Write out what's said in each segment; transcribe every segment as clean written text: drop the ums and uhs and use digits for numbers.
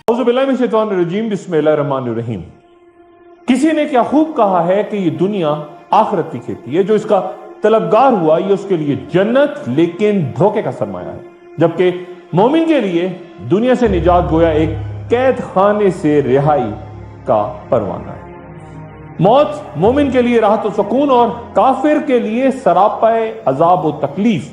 اعوذ باللہ من الشیطان الرجیم، بسم اللہ الرحمن الرحیم۔ کسی نے کیا خوب کہا ہے کہ یہ دنیا آخرت کی کھیتی ہے، جو اس کا طلبگار ہوا یہ اس کے لیے جنت لیکن دھوکے کا سرمایہ ہے، جبکہ مومن کے لیے دنیا سے نجات گویا ایک قید خانے سے رہائی کا پروانہ ہے۔ موت مومن کے لیے راحت و سکون اور کافر کے لیے سراپائے عذاب و تکلیف۔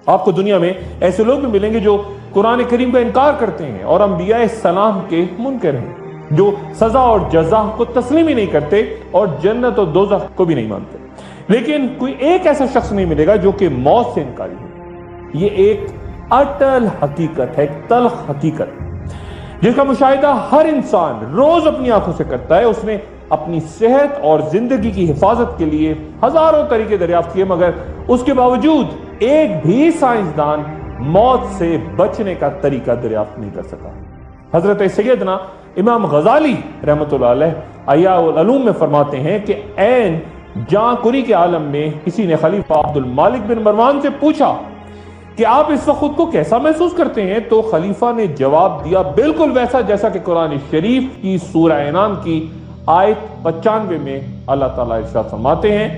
آپ کو دنیا میں ایسے لوگ بھی ملیں گے جو قرآن کریم کا انکار کرتے ہیں اور انبیاء السلام کے منکر ہیں، جو سزا اور جزا کو تسلیم ہی نہیں کرتے اور جنت اور دوزخ کو بھی نہیں مانتے۔ لیکن کوئی ایک ایسا شخص نہیں ملے گا جو کہ موت سے انکاری ہو۔ یہ ایک اٹل حقیقت ہے، ایک تلخ حقیقت جس کا مشاہدہ ہر انسان روز اپنی آنکھوں سے کرتا ہے۔ اس نے اپنی صحت اور زندگی کی حفاظت کے لیے ہزاروں طریقے دریافت کیے، مگر اس کے باوجود ایک بھی سائنسدان موت سے بچنے کا طریقہ دریافت نہیں کر سکا۔ حضرت سیدنا امام غزالی رحمۃ اللہ علیہ احیاء العلوم میں فرماتے ہیں کہ عین جاں کری کے عالم میں کسی نے خلیفہ عبد المالک بن مروان سے پوچھا کہ آپ اس وقت خود کو کیسا محسوس کرتے ہیں، تو خلیفہ نے جواب دیا بالکل ویسا جیسا کہ قرآن شریف کی سورہ انعام کی آیت 95 میں اللہ تعالیٰ ارشاد فرماتے ہیں،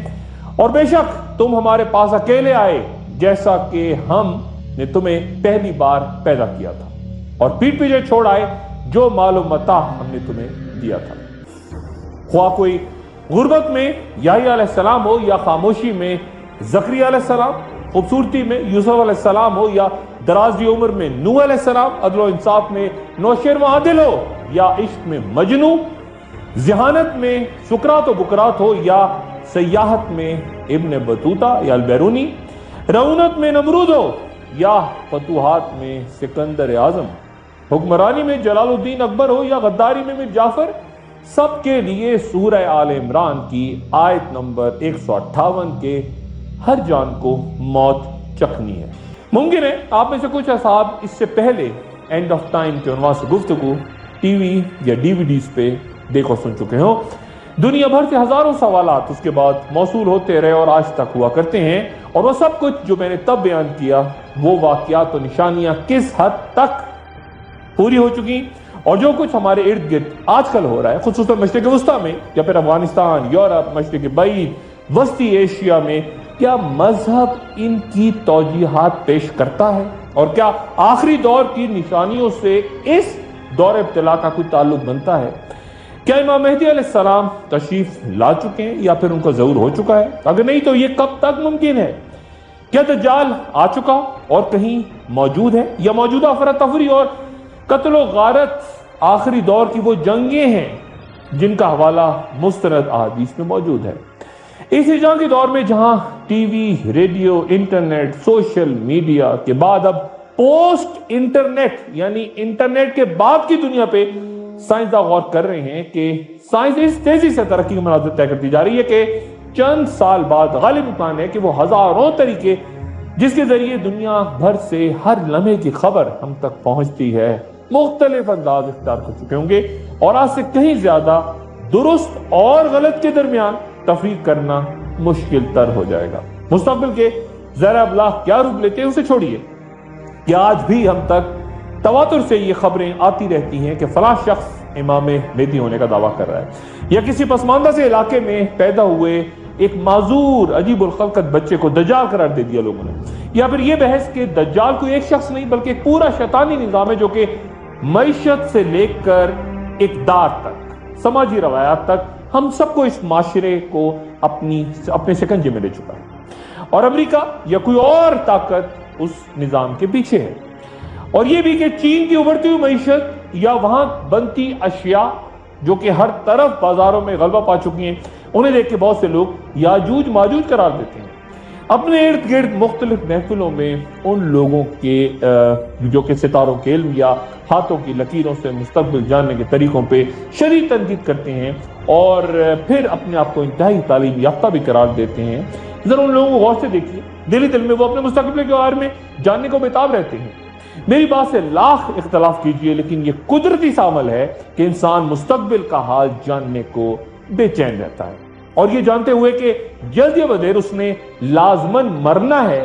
اور بے شک تم ہمارے پاس اکیلے آئے جیسا کہ ہم نے تمہیں پہلی بار پیدا کیا تھا، اور پیٹ پیچھے چھوڑ آئے جو مال و متاع ہم نے تمہیں دیا تھا۔ خواہ کوئی غربت میں یحییٰ علیہ السلام ہو یا خاموشی میں زکریا علیہ السلام، خوبصورتی میں یوسف علیہ السلام ہو یا درازی عمر میں نوح علیہ السلام، عدل و انصاف میں نوشیر و عادل ہو یا عشق میں مجنو، ذہانت میں سقراط و بکرات ہو یا سیاحت میں ابن بطوطہ یا البیرونی، رعونت میں نمرود ہو یا فتوحات میں سکندر اعظم، حکمرانی میں جلال الدین اکبر ہو یا غداری میں میر جعفر، سب کے لیے سورہ آل عمران کی آیت نمبر 158 کے ہر جان کو موت چکھنی ہے۔ ممکن ہے آپ میں سے کچھ اصحاب اس سے پہلے اینڈ آف ٹائم کے عنوان سے گفتگو ٹی وی یا ڈی وی ڈیز پہ دیکھو سن چکے ہو۔ دنیا بھر سے ہزاروں سوالات اس کے بعد موصول ہوتے رہے اور آج تک ہوا کرتے ہیں، اور وہ سب کچھ جو میں نے تب بیان کیا، وہ واقعات و نشانیاں کس حد تک پوری ہو چکی اور جو کچھ ہمارے ارد گرد آج کل ہو رہا ہے، خصوصاً مشرق وسطیٰ میں یا پھر افغانستان، یورپ، مشرق بعید، وسطی ایشیا میں، کیا مذہب ان کی توجیہات پیش کرتا ہے؟ اور کیا آخری دور کی نشانیوں سے اس دور ابتلا کا کوئی تعلق بنتا ہے؟ کیا امام مہدی علیہ السلام تشریف لا چکے ہیں یا پھر ان کا ظہور ہو چکا ہے؟ اگر نہیں تو یہ کب تک ممکن ہے؟ کیا دجال آ چکا اور کہیں موجود ہے، یا موجودہ افراتفری اور قتل و غارت آخری دور کی وہ جنگیں ہیں جن کا حوالہ مستند احادیث میں موجود ہے؟ اسی جنگ کے دور میں جہاں T V, radio, internet, social media کے بعد اب پوسٹ انٹرنیٹ یعنی انٹرنیٹ کے بعد کی دنیا پہ سائنسداں غور کر رہے ہیں کہ سائنس اس تیزی سے ترقی کے مناظر طے کرتی جا رہی ہے کہ چند سال بعد غالب امکان ہے کہ وہ ہزاروں طریقے جس کے ذریعے دنیا بھر سے ہر لمحے کی خبر ہم تک پہنچتی ہے مختلف انداز اختیار کر چکے ہوں گے، اور آج سے کہیں زیادہ درست اور غلط کے درمیان تفریق کرنا مشکل تر ہو جائے گا۔ مستقبل کے زیر ابلاغ کیا روپ لیتے ہیں اسے چھوڑیے کہ آج بھی ہم تک تواتر سے یہ خبریں آتی رہتی ہیں کہ فلاں شخص امام مہدی ہونے کا دعویٰ کر رہا ہے، یا کسی پسماندہ سے علاقے میں پیدا ہوئے ایک معذور عجیب الخلقت بچے کو دجال قرار دے دیا لوگوں نے، یا پھر یہ بحث کہ دجال کوئی ایک شخص نہیں بلکہ ایک پورا شیطانی نظام ہے جو کہ معیشت سے لے کر اقدار تک، سماجی روایات تک، ہم سب کو اس معاشرے کو اپنے شکنجے میں لے چکا ہے، اور امریکہ یا کوئی اور طاقت اس نظام کے پیچھے ہے۔ اور یہ بھی کہ چین کی ابھرتی ہوئی معیشت یا وہاں بنتی اشیاء جو کہ ہر طرف بازاروں میں غلبہ پا چکی ہیں، انہیں دیکھ کے بہت سے لوگ یاجوج ماجوج قرار دیتے ہیں۔ اپنے ارد گرد مختلف محفلوں میں ان لوگوں کے جو کہ ستاروں کے علم یا ہاتھوں کی لکیروں سے مستقبل جاننے کے طریقوں پہ شدید تنقید کرتے ہیں اور پھر اپنے آپ کو انتہائی تعلیم یافتہ بھی قرار دیتے ہیں۔ ذرا ان لوگوں کو غور سے دیکھیے، دلی دل میں وہ اپنے مستقبل کے بارے میں جاننے کو بےتاب رہتے ہیں۔ میری بات سے لاکھ اختلاف کیجئے، لیکن یہ قدرتی سا عمل ہے کہ انسان مستقبل کا حال جاننے کو بے چین رہتا ہے، اور یہ جانتے ہوئے کہ جلد یا بدیر اس نے لازماً مرنا ہے،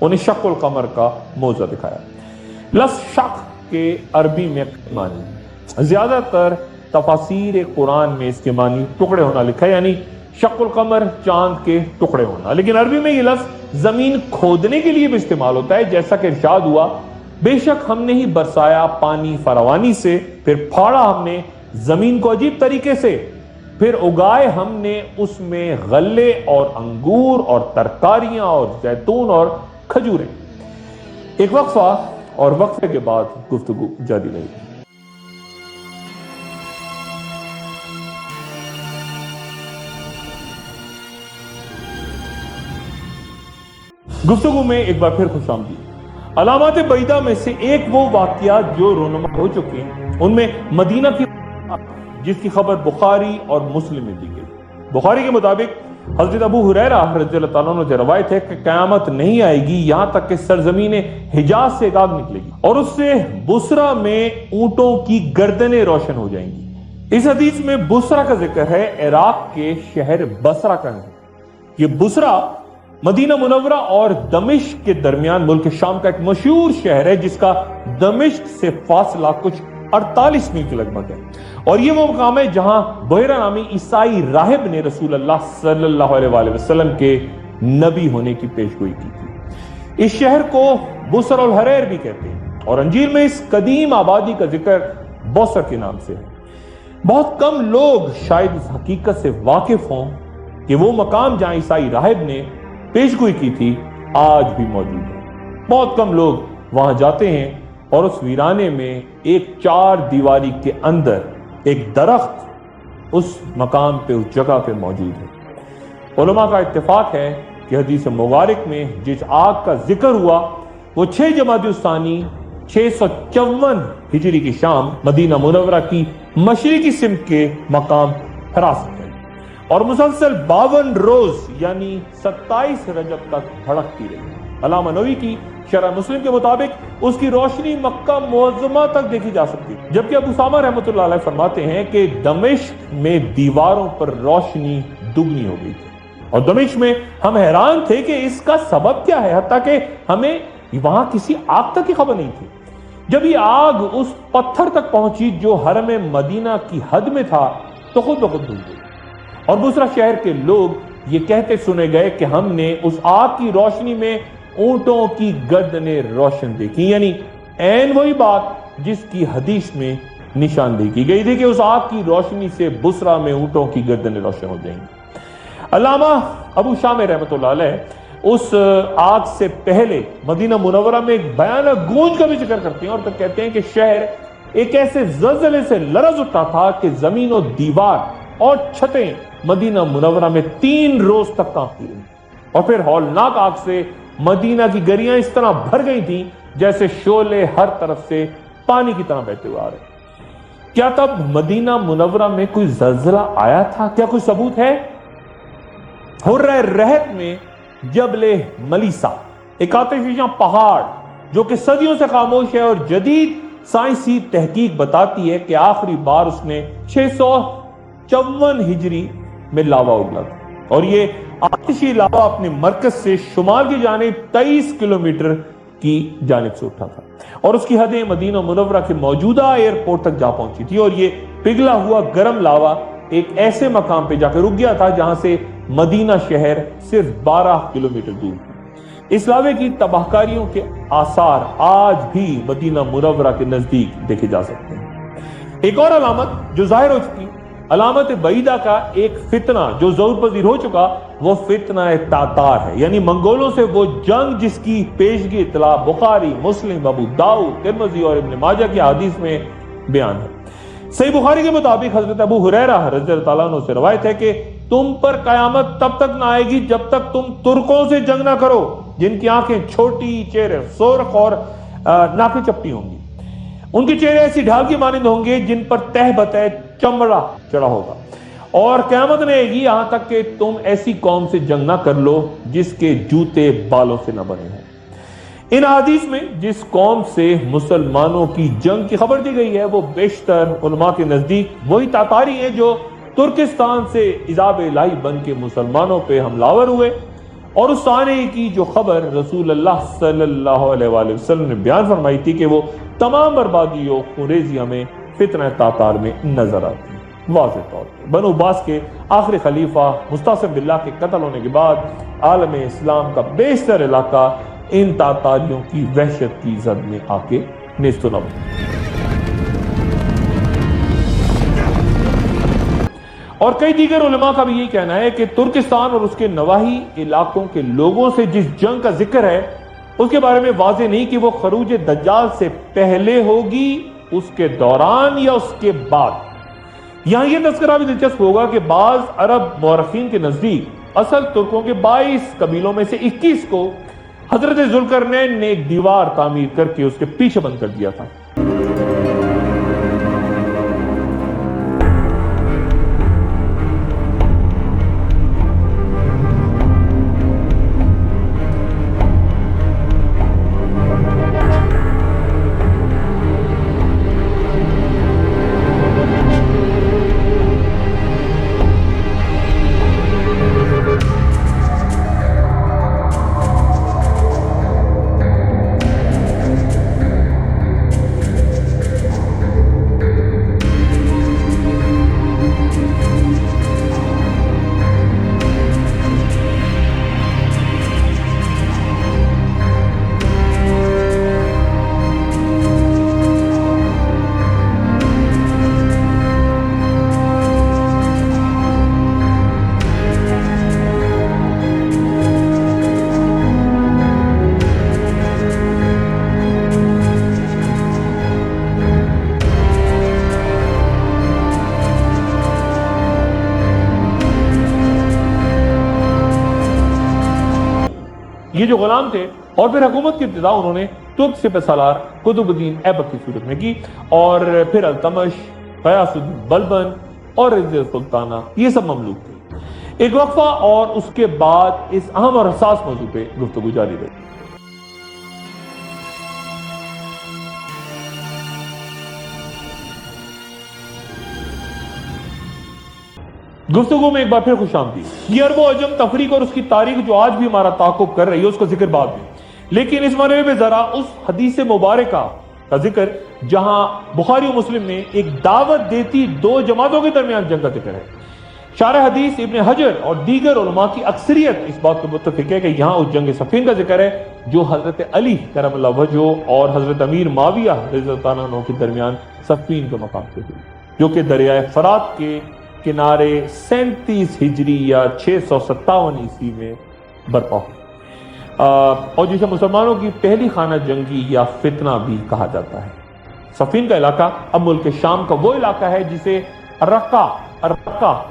انہیں شق القمر کا موضوع دکھایا۔ لفظ شق کے عربی میں معنی، زیادہ تر تفاسیر قرآن میں اس کے معنی ٹکڑے ہونا لکھا ہے، یعنی شق القمر چاند کے ٹکڑے ہونا، لیکن عربی میں یہ لفظ زمین کھودنے کے لیے بھی استعمال ہوتا ہے، جیسا کہ ارشاد ہوا بے شک ہم نے ہی برسایا پانی فراوانی سے، پھر پھاڑا ہم نے زمین کو عجیب طریقے سے، پھر اگائے ہم نے اس میں غلے اور انگور اور ترکاریاں اور زیتون اور کھجوریں۔ ایک وقفہ اور وقفے کے بعد گفتگو جاری رہے گی۔ گفتگو میں ایک بار پھر خوش آمدید۔ علامات بعیدہ میں سے ایک وہ واقعات جو رونما ہو چکے ہیں، ان میں مدینہ کی جس کی خبر بخاری اور مسلم میں دی گئی۔ بخاری کے مطابق حضرت ابو ہریرہ رضی اللہ تعالیٰ عنہ سے روایت ہے کہ قیامت نہیں آئے گی یہاں تک کہ سرزمین حجاز سے ایک آگ نکلے گی اور اس سے بصرہ میں اونٹوں کی گردنیں روشن ہو جائیں گی۔ اس حدیث میں بصرہ کا ذکر ہے، عراق کے شہر بصرہ کا ہے۔ یہ بصرہ مدینہ منورہ اور دمشق کے درمیان ملک شام کا ایک مشہور شہر ہے، جس کا دمشق سے فاصلہ کچھ 48 میل کے لگ بھگ ہے، اور یہ وہ مقام ہے جہاں بحیرہ نامی عیسائی راہب نے رسول اللہ صلی اللہ علیہ وآلہ وسلم کے نبی ہونے کی پیشگوئی کی تھی۔ اس شہر کو بصر الحریر بھی کہتے ہیں، اور انجیل میں اس قدیم آبادی کا ذکر بوسر کے نام سے ہے۔ بہت کم لوگ شاید اس حقیقت سے واقف ہوں کہ وہ مقام جہاں عیسائی راہب نے پیشگوئی کی تھی آج بھی موجود ہے۔ بہت کم لوگ وہاں جاتے ہیں، اور اس ویرانے میں ایک 4 دیواری کے اندر ایک درخت اس مقام پہ، اس جگہ پہ موجود ہے۔ علماء کا اتفاق ہے کہ حدیث مبارک میں جس آگ کا ذکر ہوا وہ 6 جمادی الثانی 654 ہجری کی شام مدینہ منورہ کی مشرقی سمت کے مقام حراس ہے، اور مسلسل 52 روز یعنی 27 رجب تک بھڑکتی رہی۔ علامہ نووی کی شرح مسلم کے مطابق اس کی روشنی مکہ معظمہ تک دیکھی جا سکتی، جبکہ ابو اسامہ رحمۃ اللہ علیہ فرماتے ہیں کہ دمشق میں دیواروں پر روشنی دگنی ہو گئی تھی، اور دمشق میں ہم حیران تھے کہ اس کا سبب کیا ہے، حتیٰ کہ ہمیں وہاں کسی آگ تک کی خبر نہیں تھی۔ جب یہ آگ اس پتھر تک پہنچی جو حرم مدینہ کی حد میں تھا تو خود بخود بھول گئی، اور بصرہ شہر کے لوگ یہ کہتے سنے گئے کہ ہم نے اس آگ کی روشنی میں اونٹوں کی گردنیں روشن دیکھی، یعنی عین وہی بات جس کی حدیث میں نشاندہی کی گئی تھی کہ اس آگ کی روشنی سے بصرہ میں اونٹوں کی گردنیں روشن ہو جائیں گی۔ علامہ ابو شامہ رحمۃ اللہ علیہ اس آگ سے پہلے مدینہ منورہ میں ایک بھیانک گونج کا بھی ذکر کرتے ہیں، اور پھر کہتے ہیں کہ شہر ایک ایسے زلزلے سے لرز اٹھا تھا کہ زمین و دیوار اور چھتیں مدینہ منورہ میں 3 روز تک کانپتی رہی، اور پھر ہولناک آگ سے مدینہ کی گلیاں اس طرح بھر گئی تھیں جیسے شعلے ہر طرف سے پانی کی طرح بہتے ہوئے آ رہے۔ کیا تب مدینہ منورہ میں کوئی زلزلہ آیا تھا؟ کیا کوئی ثبوت ہے؟ حرہ رہت میں جبل ملیسا، ایک آتش فشاں پہاڑ جو کہ صدیوں سے خاموش ہے، اور جدید سائنسی تحقیق بتاتی ہے کہ آخری بار اس نے 654 ہجری میں لاوا اگلا تھا، اور یہ آتشی لاوا اپنے مرکز سے شمال کی جانب 23 کلومیٹر کی جانب سے اٹھا تھا، اور اس کی حدیں مدینہ منورہ کے موجودہ ایئرپورٹ تک جا پہنچی تھی، اور یہ پگھلا ہوا گرم لاوا ایک ایسے مقام پہ جا کے رک گیا تھا جہاں سے مدینہ شہر صرف 12 کلومیٹر دور تھا۔ اس لاوے کی تباہکاریوں کے آثار آج بھی مدینہ منورہ کے نزدیک دیکھے جا سکتے ہیں۔ ایک اور علامت جو ظاہر ہو چکی، علامت بعیدہ کا ایک فتنہ جو ظہور پذیر ہو چکا، وہ فتنہ تاتار ہے، یعنی منگولوں سے وہ جنگ جس کی پیشگی اطلاع بخاری، مسلم، ابو داؤد، ترمذی اور ابن ماجہ کی حدیث میں بیان ہے۔ صحیح بخاری کے مطابق حضرت ابو ہریرہ رضی اللہ تعالیٰ عنہ سے روایت ہے کہ تم پر قیامت تب تک نہ آئے گی جب تک تم ترکوں سے جنگ نہ کرو جن کی آنکھیں چھوٹی، چہرے سرخ اور ناکیں چپٹی ہوں گی۔ ان کے چہرے ایسی ڈھال کی مانند ہوں گے جن پر تہ بتہ چمڑا چڑھا ہوگا، اور قیامت نہیں آئے گی یہاں تک کہ تم ایسی قوم سے جنگ نہ کر لو جس کے جوتے بالوں سے نہ بنے ہوں۔ ان حدیث میں جس قوم سے مسلمانوں کی جنگ کی خبر دی گئی ہے وہ بیشتر علماء کے نزدیک وہی تاتاری ہیں جو ترکستان سے عذاب الہی بن کے مسلمانوں پہ حملہ آور ہوئے اور اس آنے کی جو خبر رسول اللہ صلی اللہ علیہ وآلہ وسلم نے بیان فرمائی تھی کہ وہ تمام بربادی و خونریزی ہمیں فتنہ تاتار میں نظر آتی ہے۔ واضح طور پر بنو عباس کے آخری خلیفہ مستعصم باللہ کے قتل ہونے کے بعد عالم اسلام کا بیشتر علاقہ ان تاتاریوں کی وحشت کی زد میں آ کے نیست و نابود۔ اور کئی دیگر علماء کا بھی یہی کہنا ہے کہ ترکستان اور اس کے نواحی علاقوں کے لوگوں سے جس جنگ کا ذکر ہے اس کے بارے میں واضح نہیں کہ وہ خروج دجال سے پہلے ہوگی، اس کے دوران یا اس کے بعد۔ یہاں یہ تذکرہ بھی دلچسپ ہوگا کہ بعض عرب مورخین کے نزدیک اصل ترکوں کے 22 قبیلوں میں سے 21 کو حضرت ذوالقرنین نے ایک دیوار تعمیر کر کے اس کے پیچھے بند کر دیا تھا۔ یہ جو غلام تھے اور پھر حکومت کی ابتدا انہوں نے ترک سپہ سالار قطب الدین ایبک کی صورت میں کی، اور پھر التمش، غیاث الدین بلبن اور رضیہ سلطانہ یہ سب مملوک تھے۔ ایک وقفہ اور اس کے بعد اس اہم اور حساس موضوع پہ گفتگو جاری رہی۔ گفتگو میں ایک بار پھر خوش آمدید۔ یہ عرب و عجم تفریق اور اس کی تاریخ جو آج بھی ہمارا تعاقب کر رہی ہے اس کا ذکر بعد میں، لیکن اس مرحلے میں ذرا اس حدیث مبارکہ کا ذکر جہاں بخاری و مسلم میں ایک دعوت دیتی دو جماعتوں کے درمیان جنگ کا ذکر ہے۔ شارح حدیث ابن حجر اور دیگر علماء کی اکثریت اس بات کو متفق ہے کہ یہاں اس جنگ صفین کا ذکر ہے جو حضرت علی کرم اللہ وجہہ اور حضرت امیر معاویہ رضی اللہ عنہ کے درمیان صفین کے مقام پہ ہوئی، جو کہ دریائے فرات کے کنارے 37 ہجری یا 657 عیسوی میں برپا ہوئی، اور جسے مسلمانوں کی پہلی خانہ جنگی یا فتنہ بھی کہا جاتا ہے۔ صفین کا علاقہ اب ملک شام کا وہ علاقہ ہے جسے رقہ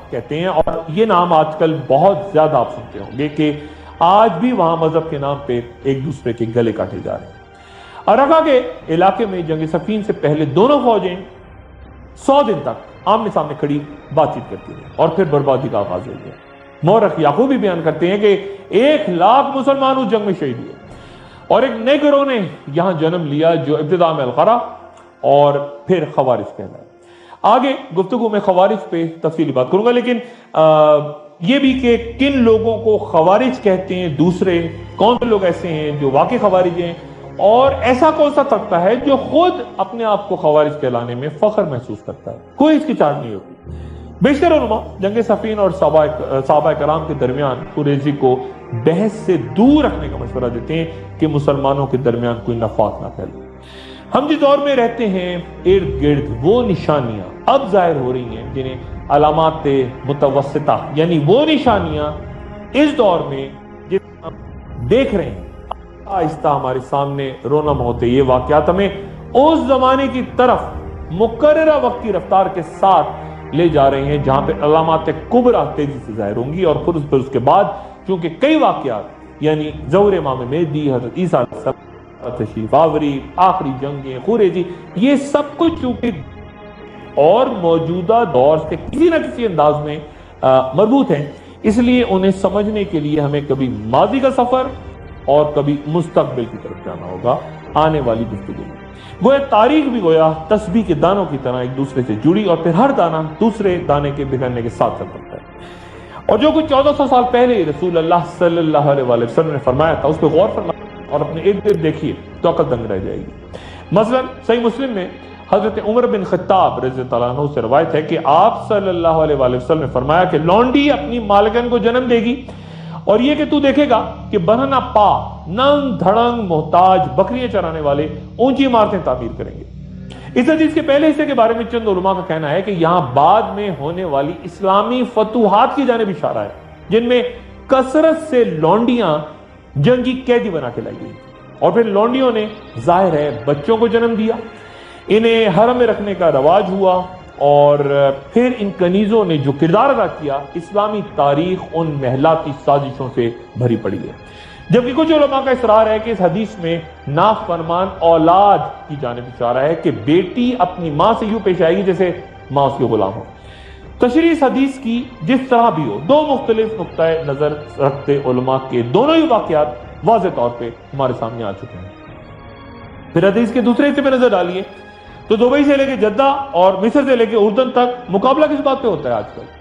کہتے ہیں، اور یہ نام آج کل بہت زیادہ آپ سنتے ہوں گے کہ آج بھی وہاں مذہب کے نام پہ ایک دوسرے کے گلے کاٹے جا رہے ہیں۔ رقہ کے علاقے میں جنگ صفین سے پہلے دونوں فوجیں 100 دن تک آمنے سامنے کھڑی بات چیت کرتی ہیں اور پھر بربادی کا آغاز ہو گیا۔ مورخ یعقوب بھی بیان کرتے ہیں کہ 1 لاکھ مسلمان اس جنگ میں شہید ہوئے، اور ایک نئے گروہ نے یہاں جنم لیا جو ابتدا میں القرہ اور پھر خوارج کہلایا۔ آگے گفتگو میں خوارج پہ تفصیلی بات کروں گا، لیکن یہ بھی کہ کن لوگوں کو خوارج کہتے ہیں، دوسرے کون سے لوگ ایسے ہیں جو واقعی خوارج ہیں، اور ایسا کون سا طبقہ ہے جو خود اپنے آپ کو خوارج کہلانے میں فخر محسوس کرتا ہے، کوئی اس کی چاٹ نہیں ہوتی۔ بیشتر علماء جنگ صفین اور صحابہ کرام کے درمیان خونریزی کو بحث سے دور رکھنے کا مشورہ دیتے ہیں کہ مسلمانوں کے درمیان کوئی نفاق نہ پھیلے۔ ہم جس دور میں رہتے ہیں ارد گرد وہ نشانیاں اب ظاہر ہو رہی ہیں جنہیں علامات متوسطہ، یعنی وہ نشانیاں اس دور میں جس ہم دیکھ رہے ہیں آہستہ ہمارے سامنے رونما ہوتے، یہ واقعات ہمیں اس زمانے کی طرف مقررہ وقت کی رفتار کے ساتھ لے جا رہے ہیں جہاں پہ علامات کبریٰ تیزی سے ظاہر ہوں گی، اور پھر اس کے بعد کیونکہ کئی واقعات یعنی ظہور امام مہدی، حضرت عیسیٰ علیہ السلام، تشریف آوری، آخری جنگیں، خونریزی، یہ سب کچھ چونکہ اور موجودہ دور سے کسی نہ کسی انداز میں مربوط ہیں، اس لیے انہیں سمجھنے کے لیے ہمیں کبھی ماضی کا سفر اور کبھی مستقبل کی طرف جانا ہوگا آنے والی گفتگو میں۔ گویا تاریخ بھی گویا تسبیح کے دانوں کی طرح ایک دوسرے سے جڑی، اور پھر ہر دانہ دوسرے دانے کے بگڑنے کے ساتھ چل پڑتا ہے۔ اور جو کچھ 1400 سال پہلے رسول اللہ صلی اللہ علیہ وآلہ وسلم نے فرمایا تھا اس پہ غور فرمائیں اور اپنے ارد گرد دیکھیے تو عقل دنگ رہ جائے گی۔ مثلا صحیح مسلم میں حضرت عمر بن خطاب رضی اللہ عنہ سے روایت ہے کہ آپ صلی اللہ علیہ وآلہ وسلم نے فرمایا کہ لونڈی اپنی مالکن کو جنم دے گی اور یہ کہ تو دیکھے گا کہ برہنہ پا ننگ دھڑنگ محتاج بکریاں چرانے والے اونچی عمارتیں تعمیر کریں گے۔ اس حدیث کے پہلے حصے کے بارے میں چند علماء کا کہنا ہے کہ یہاں بعد میں ہونے والی اسلامی فتوحات کی جانب اشارہ ہے جن میں کثرت سے لونڈیاں جنگی قیدی بنا کے لائی گئی اور پھر لونڈیوں نے ظاہر ہے بچوں کو جنم دیا، انہیں حرم میں رکھنے کا رواج ہوا اور پھر ان کنیزوں نے جو کردار ادا کیا اسلامی تاریخ ان محلاتی سازشوں سے بھری پڑی ہے۔ جبکہ کچھ علماء کا اصرار ہے کہ اس حدیث میں نافرمان اولاد کی جانب اشارہ ہے کہ بیٹی اپنی ماں سے یوں پیش آئے گی جیسے ماں اس کے غلام ہو۔ تشریح اس حدیث کی جس طرح بھی ہو، دو مختلف نقطہ نظر رکھتے علماء کے دونوں ہی واقعات واضح طور پہ ہمارے سامنے آ چکے ہیں۔ پھر حدیث کے دوسرے حصے پہ نظر ڈالیے تو دبئی سے لے کے جدہ اور مصر سے لے کے اردن تک مقابلہ کس بات پہ ہوتا ہے آج کل؟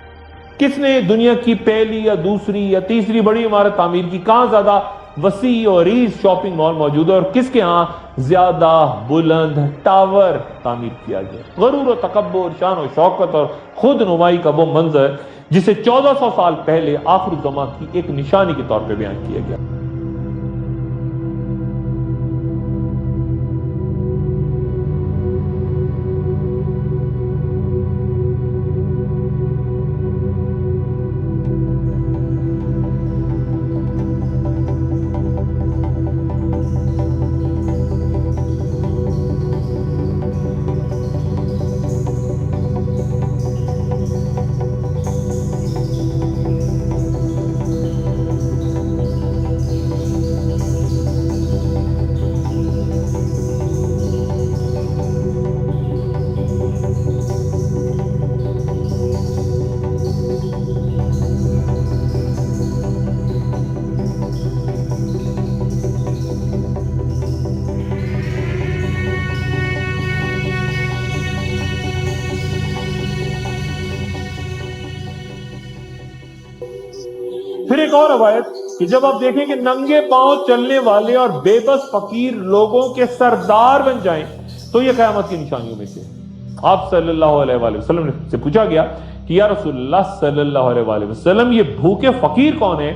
کس نے دنیا کی پہلی یا دوسری یا تیسری بڑی عمارت تعمیر کی، کہاں زیادہ وسیع اور عریض شاپنگ مال موجود ہے اور کس کے ہاں زیادہ بلند ٹاور تعمیر کیا گیا؟ غرور و تکبر، شان و شوکت اور خود نمائی کا وہ منظر جسے 1400 سال پہلے آخر الزماں کی ایک نشانی کے طور پہ بیان کیا گیا۔ پھر ایک اور روایت کہ جب آپ دیکھیں کہ ننگے پاؤں چلنے والے اور بے بس فقیر لوگوں کے سردار بن جائیں تو یہ قیامت کی نشانیوں میں سے۔ آپ صلی اللہ علیہ وآلہ وسلم سے پوچھا گیا کہ یا رسول اللہ صلی اللہ علیہ وآلہ وسلم یہ بھوکے فقیر کون ہیں؟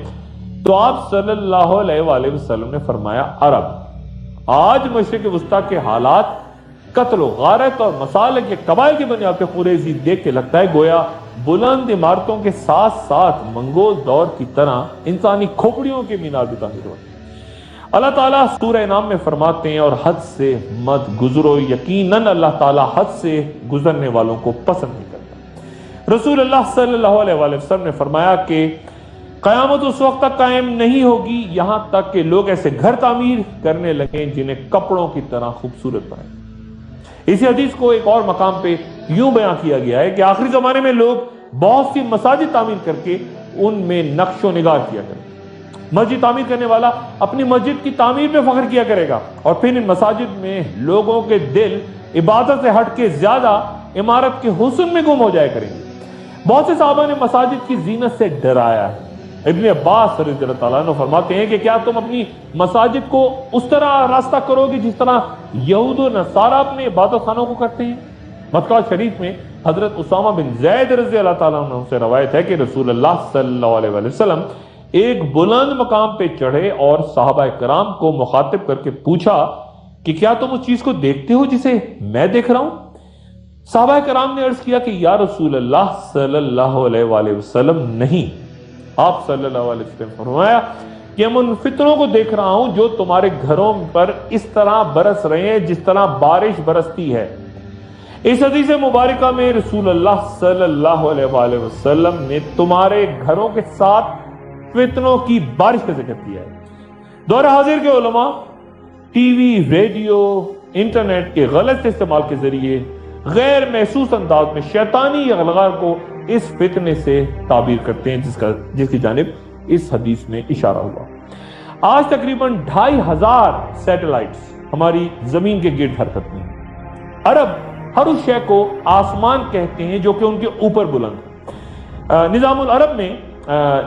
تو آپ صلی اللہ علیہ وآلہ وسلم نے فرمایا عرب۔ آج مشرق وسطیٰ کے حالات قتل و غارت اور مسالے کے قبائل کی بنیاد پہ قریظی دیکھ کے لگتا ہے گویا بلند عمارتوں کے ساتھ ساتھ منگول دور کی طرح انسانی کھوپڑیوں کے مینار بھی تعمیر ہوتے ہیں۔ اللہ تعالیٰ سورہ انعام میں فرماتے ہیں اور حد سے مت گزرو، یقیناً اللہ تعالیٰ حد سے گزرنے والوں کو پسند نہیں کرتا۔ رسول اللہ صلی اللہ علیہ وآلہ وسلم نے فرمایا کہ قیامت اس وقت تک قائم نہیں ہوگی یہاں تک کہ لوگ ایسے گھر تعمیر کرنے لگیں جنہیں کپڑوں کی طرح خوبصورت بنائیں۔ اسی حدیث کو ایک اور مقام پہ یوں بیان کیا گیا ہے کہ آخری زمانے میں لوگ بہت سی مساجد تعمیر کر کے ان میں نقش و نگار کیا کریں گے۔ مسجد تعمیر کرنے والا اپنی مسجد کی تعمیر پہ فخر کیا کرے گا اور پھر ان مساجد میں لوگوں کے دل عبادت سے ہٹ کے زیادہ عمارت کے حسن میں گم ہو جائے کریں گے۔ بہت سے صحابہ نے مساجد کی زینت سے ڈرایا ہے۔ ابن عباس رضی اللہ تعالیٰ عنہ فرماتے ہیں کہ کیا تم اپنی مساجد کو اس طرح راستہ کرو گے جس طرح یہود و نصارہ اپنے عبادت خانوں کو کرتے ہیں؟ مکہ شریف میں حضرت اسامہ بن زید رضی اللہ تعالیٰ عنہ سے روایت ہے کہ رسول اللہ صلی اللہ علیہ وآلہ وسلم ایک بلند مقام پہ چڑھے اور صحابہ کرام کو مخاطب کر کے پوچھا کہ کیا تم اس چیز کو دیکھتے ہو جسے میں دیکھ رہا ہوں؟ صحابہ کرام نے عرض کیا کہ یا رسول اللہ صلی اللہ علیہ وآلہ وسلم نہیں۔ آپ صلی اللہ علیہ وسلم فرمایا کہ میں ان فتنوں کو دیکھ رہا ہوں جو تمہارے گھروں پر اس طرح برس رہے ہیں جس طرح بارش برستی ہے۔ اس حدیث مبارکہ میں رسول اللہ صلی اللہ علیہ وآلہ وسلم نے تمہارے گھروں کے ساتھ فتنوں کی بارش کا ذکر کیا ہے۔ دور حاضر کے علماء ٹی وی، ریڈیو، انٹرنیٹ کے غلط استعمال کے ذریعے غیر محسوس انداز میں شیطانی اغلغار کو اس فتنے سے تعبیر کرتے ہیں جس کی جانب اس حدیث میں اشارہ ہوا۔ آج تقریباً 2500 سیٹلائٹس ہماری زمین کے گرد حرکت میں ہیں۔ عرب ہر اس شے کو آسمان کہتے ہیں جو کہ ان کے اوپر بلند ہے۔ نظام العرب میں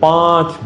5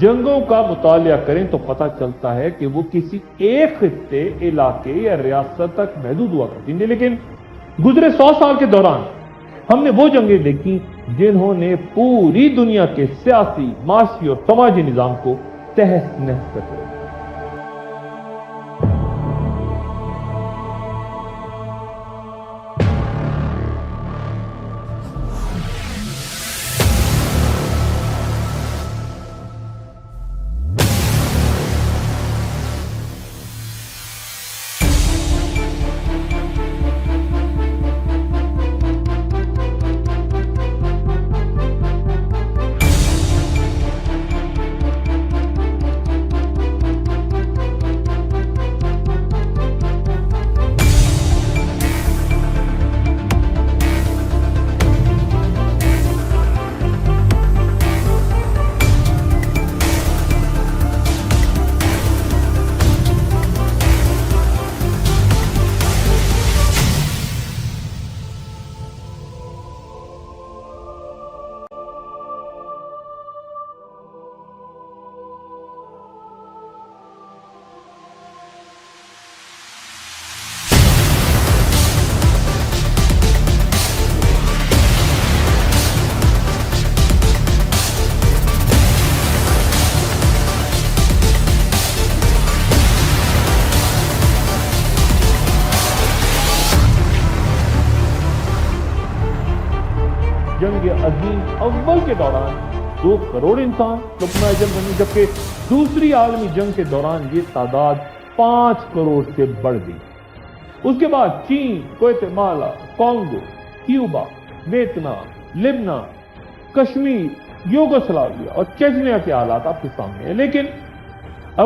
جنگوں کا مطالعہ کریں تو پتہ چلتا ہے کہ وہ کسی ایک خطے، علاقے یا ریاست تک محدود ہوا کرتی تھیں، لیکن گزرے 100 سال کے دوران ہم نے وہ جنگیں دیکھی جنہوں نے پوری دنیا کے سیاسی، معاشی اور سماجی نظام کو تہس نہس کر دیا۔ جنگ عظیم اول کے دوران 2 کروڑ انسان لقمہ اجل بنی، جبکہ دوسری عالمی جنگ کے دوران یہ تعداد 5 کروڑ سے بڑھ گئی۔ اس کے بعد چین، گواتمالا، کانگو، کیوبا، ویتنام، لبنان، کشمیر، یوگوسلاویا اور چیچنیا کے حالات آپ کے سامنے ہیں، لیکن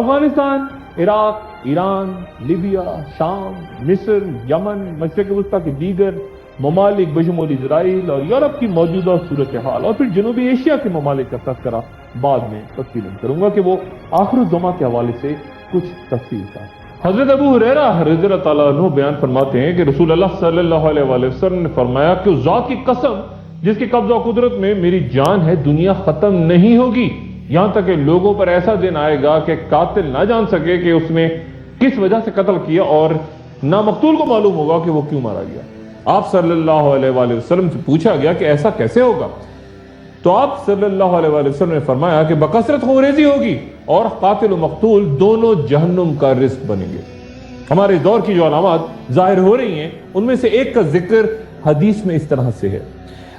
افغانستان، عراق، ایران، لیبیا، شام، مصر، یمن، مشرق وسطیٰ کے دیگر ممالک بشمول اسرائیل اور یورپ کی موجودہ صورتحال اور پھر جنوبی ایشیا کے ممالک کا تذکرہ بعد میں تفصیل کروں گا کہ وہ آخر الزماں کے حوالے سے کچھ تفصیل کا۔ حضرت ابو ہریرہ رضی اللہ تعالیٰ عنہ بیان فرماتے ہیں کہ رسول اللہ صلی اللہ علیہ وسلم نے فرمایا کہ اس ذات کی قسم جس کے قبضہ و قدرت میں میری جان ہے، دنیا ختم نہیں ہوگی یہاں تک کہ لوگوں پر ایسا دن آئے گا کہ قاتل نہ جان سکے کہ اس نے کس وجہ سے قتل کیا، اور نہ مقتول کو معلوم ہوگا کہ وہ کیوں مارا گیا۔ آپ صلی اللہ علیہ وآلہ وسلم سے پوچھا گیا کہ ایسا کیسے ہوگا، تو آپ صلی اللہ علیہ وآلہ وسلم نے فرمایا کہ بکثرت خونریزی ہوگی اور قاتل و مقتول دونوں جہنم کا رزق بنیں گے۔ ہمارے دور کی جو علامات ظاہر ہو رہی ہیں ان میں سے ایک کا ذکر حدیث میں اس طرح سے ہے۔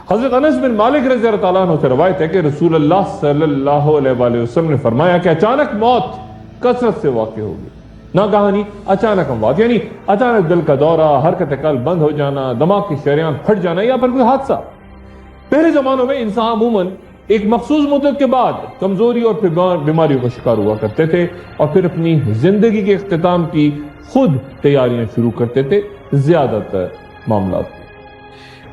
حضرت انس بن مالک رضی اللہ تعالیٰ عنہ سے روایت ہے کہ رسول اللہ صلی اللہ علیہ وآلہ وسلم نے فرمایا کہ اچانک موت کثرت سے واقع ہوگی۔ ناگہانی اچانک اموات یعنی اچانک دل کا دورہ، حرکت قلب بند ہو جانا، دماغ کی شریان پھٹ جانا یا پھر کوئی حادثہ۔ پہلے زمانوں میں انسان عموماً ایک مخصوص مدت کے بعد کمزوری اور پھر بیماریوں کا شکار ہوا کرتے تھے اور پھر اپنی زندگی کے اختتام کی خود تیاریاں شروع کرتے تھے۔ زیادہ تر معاملات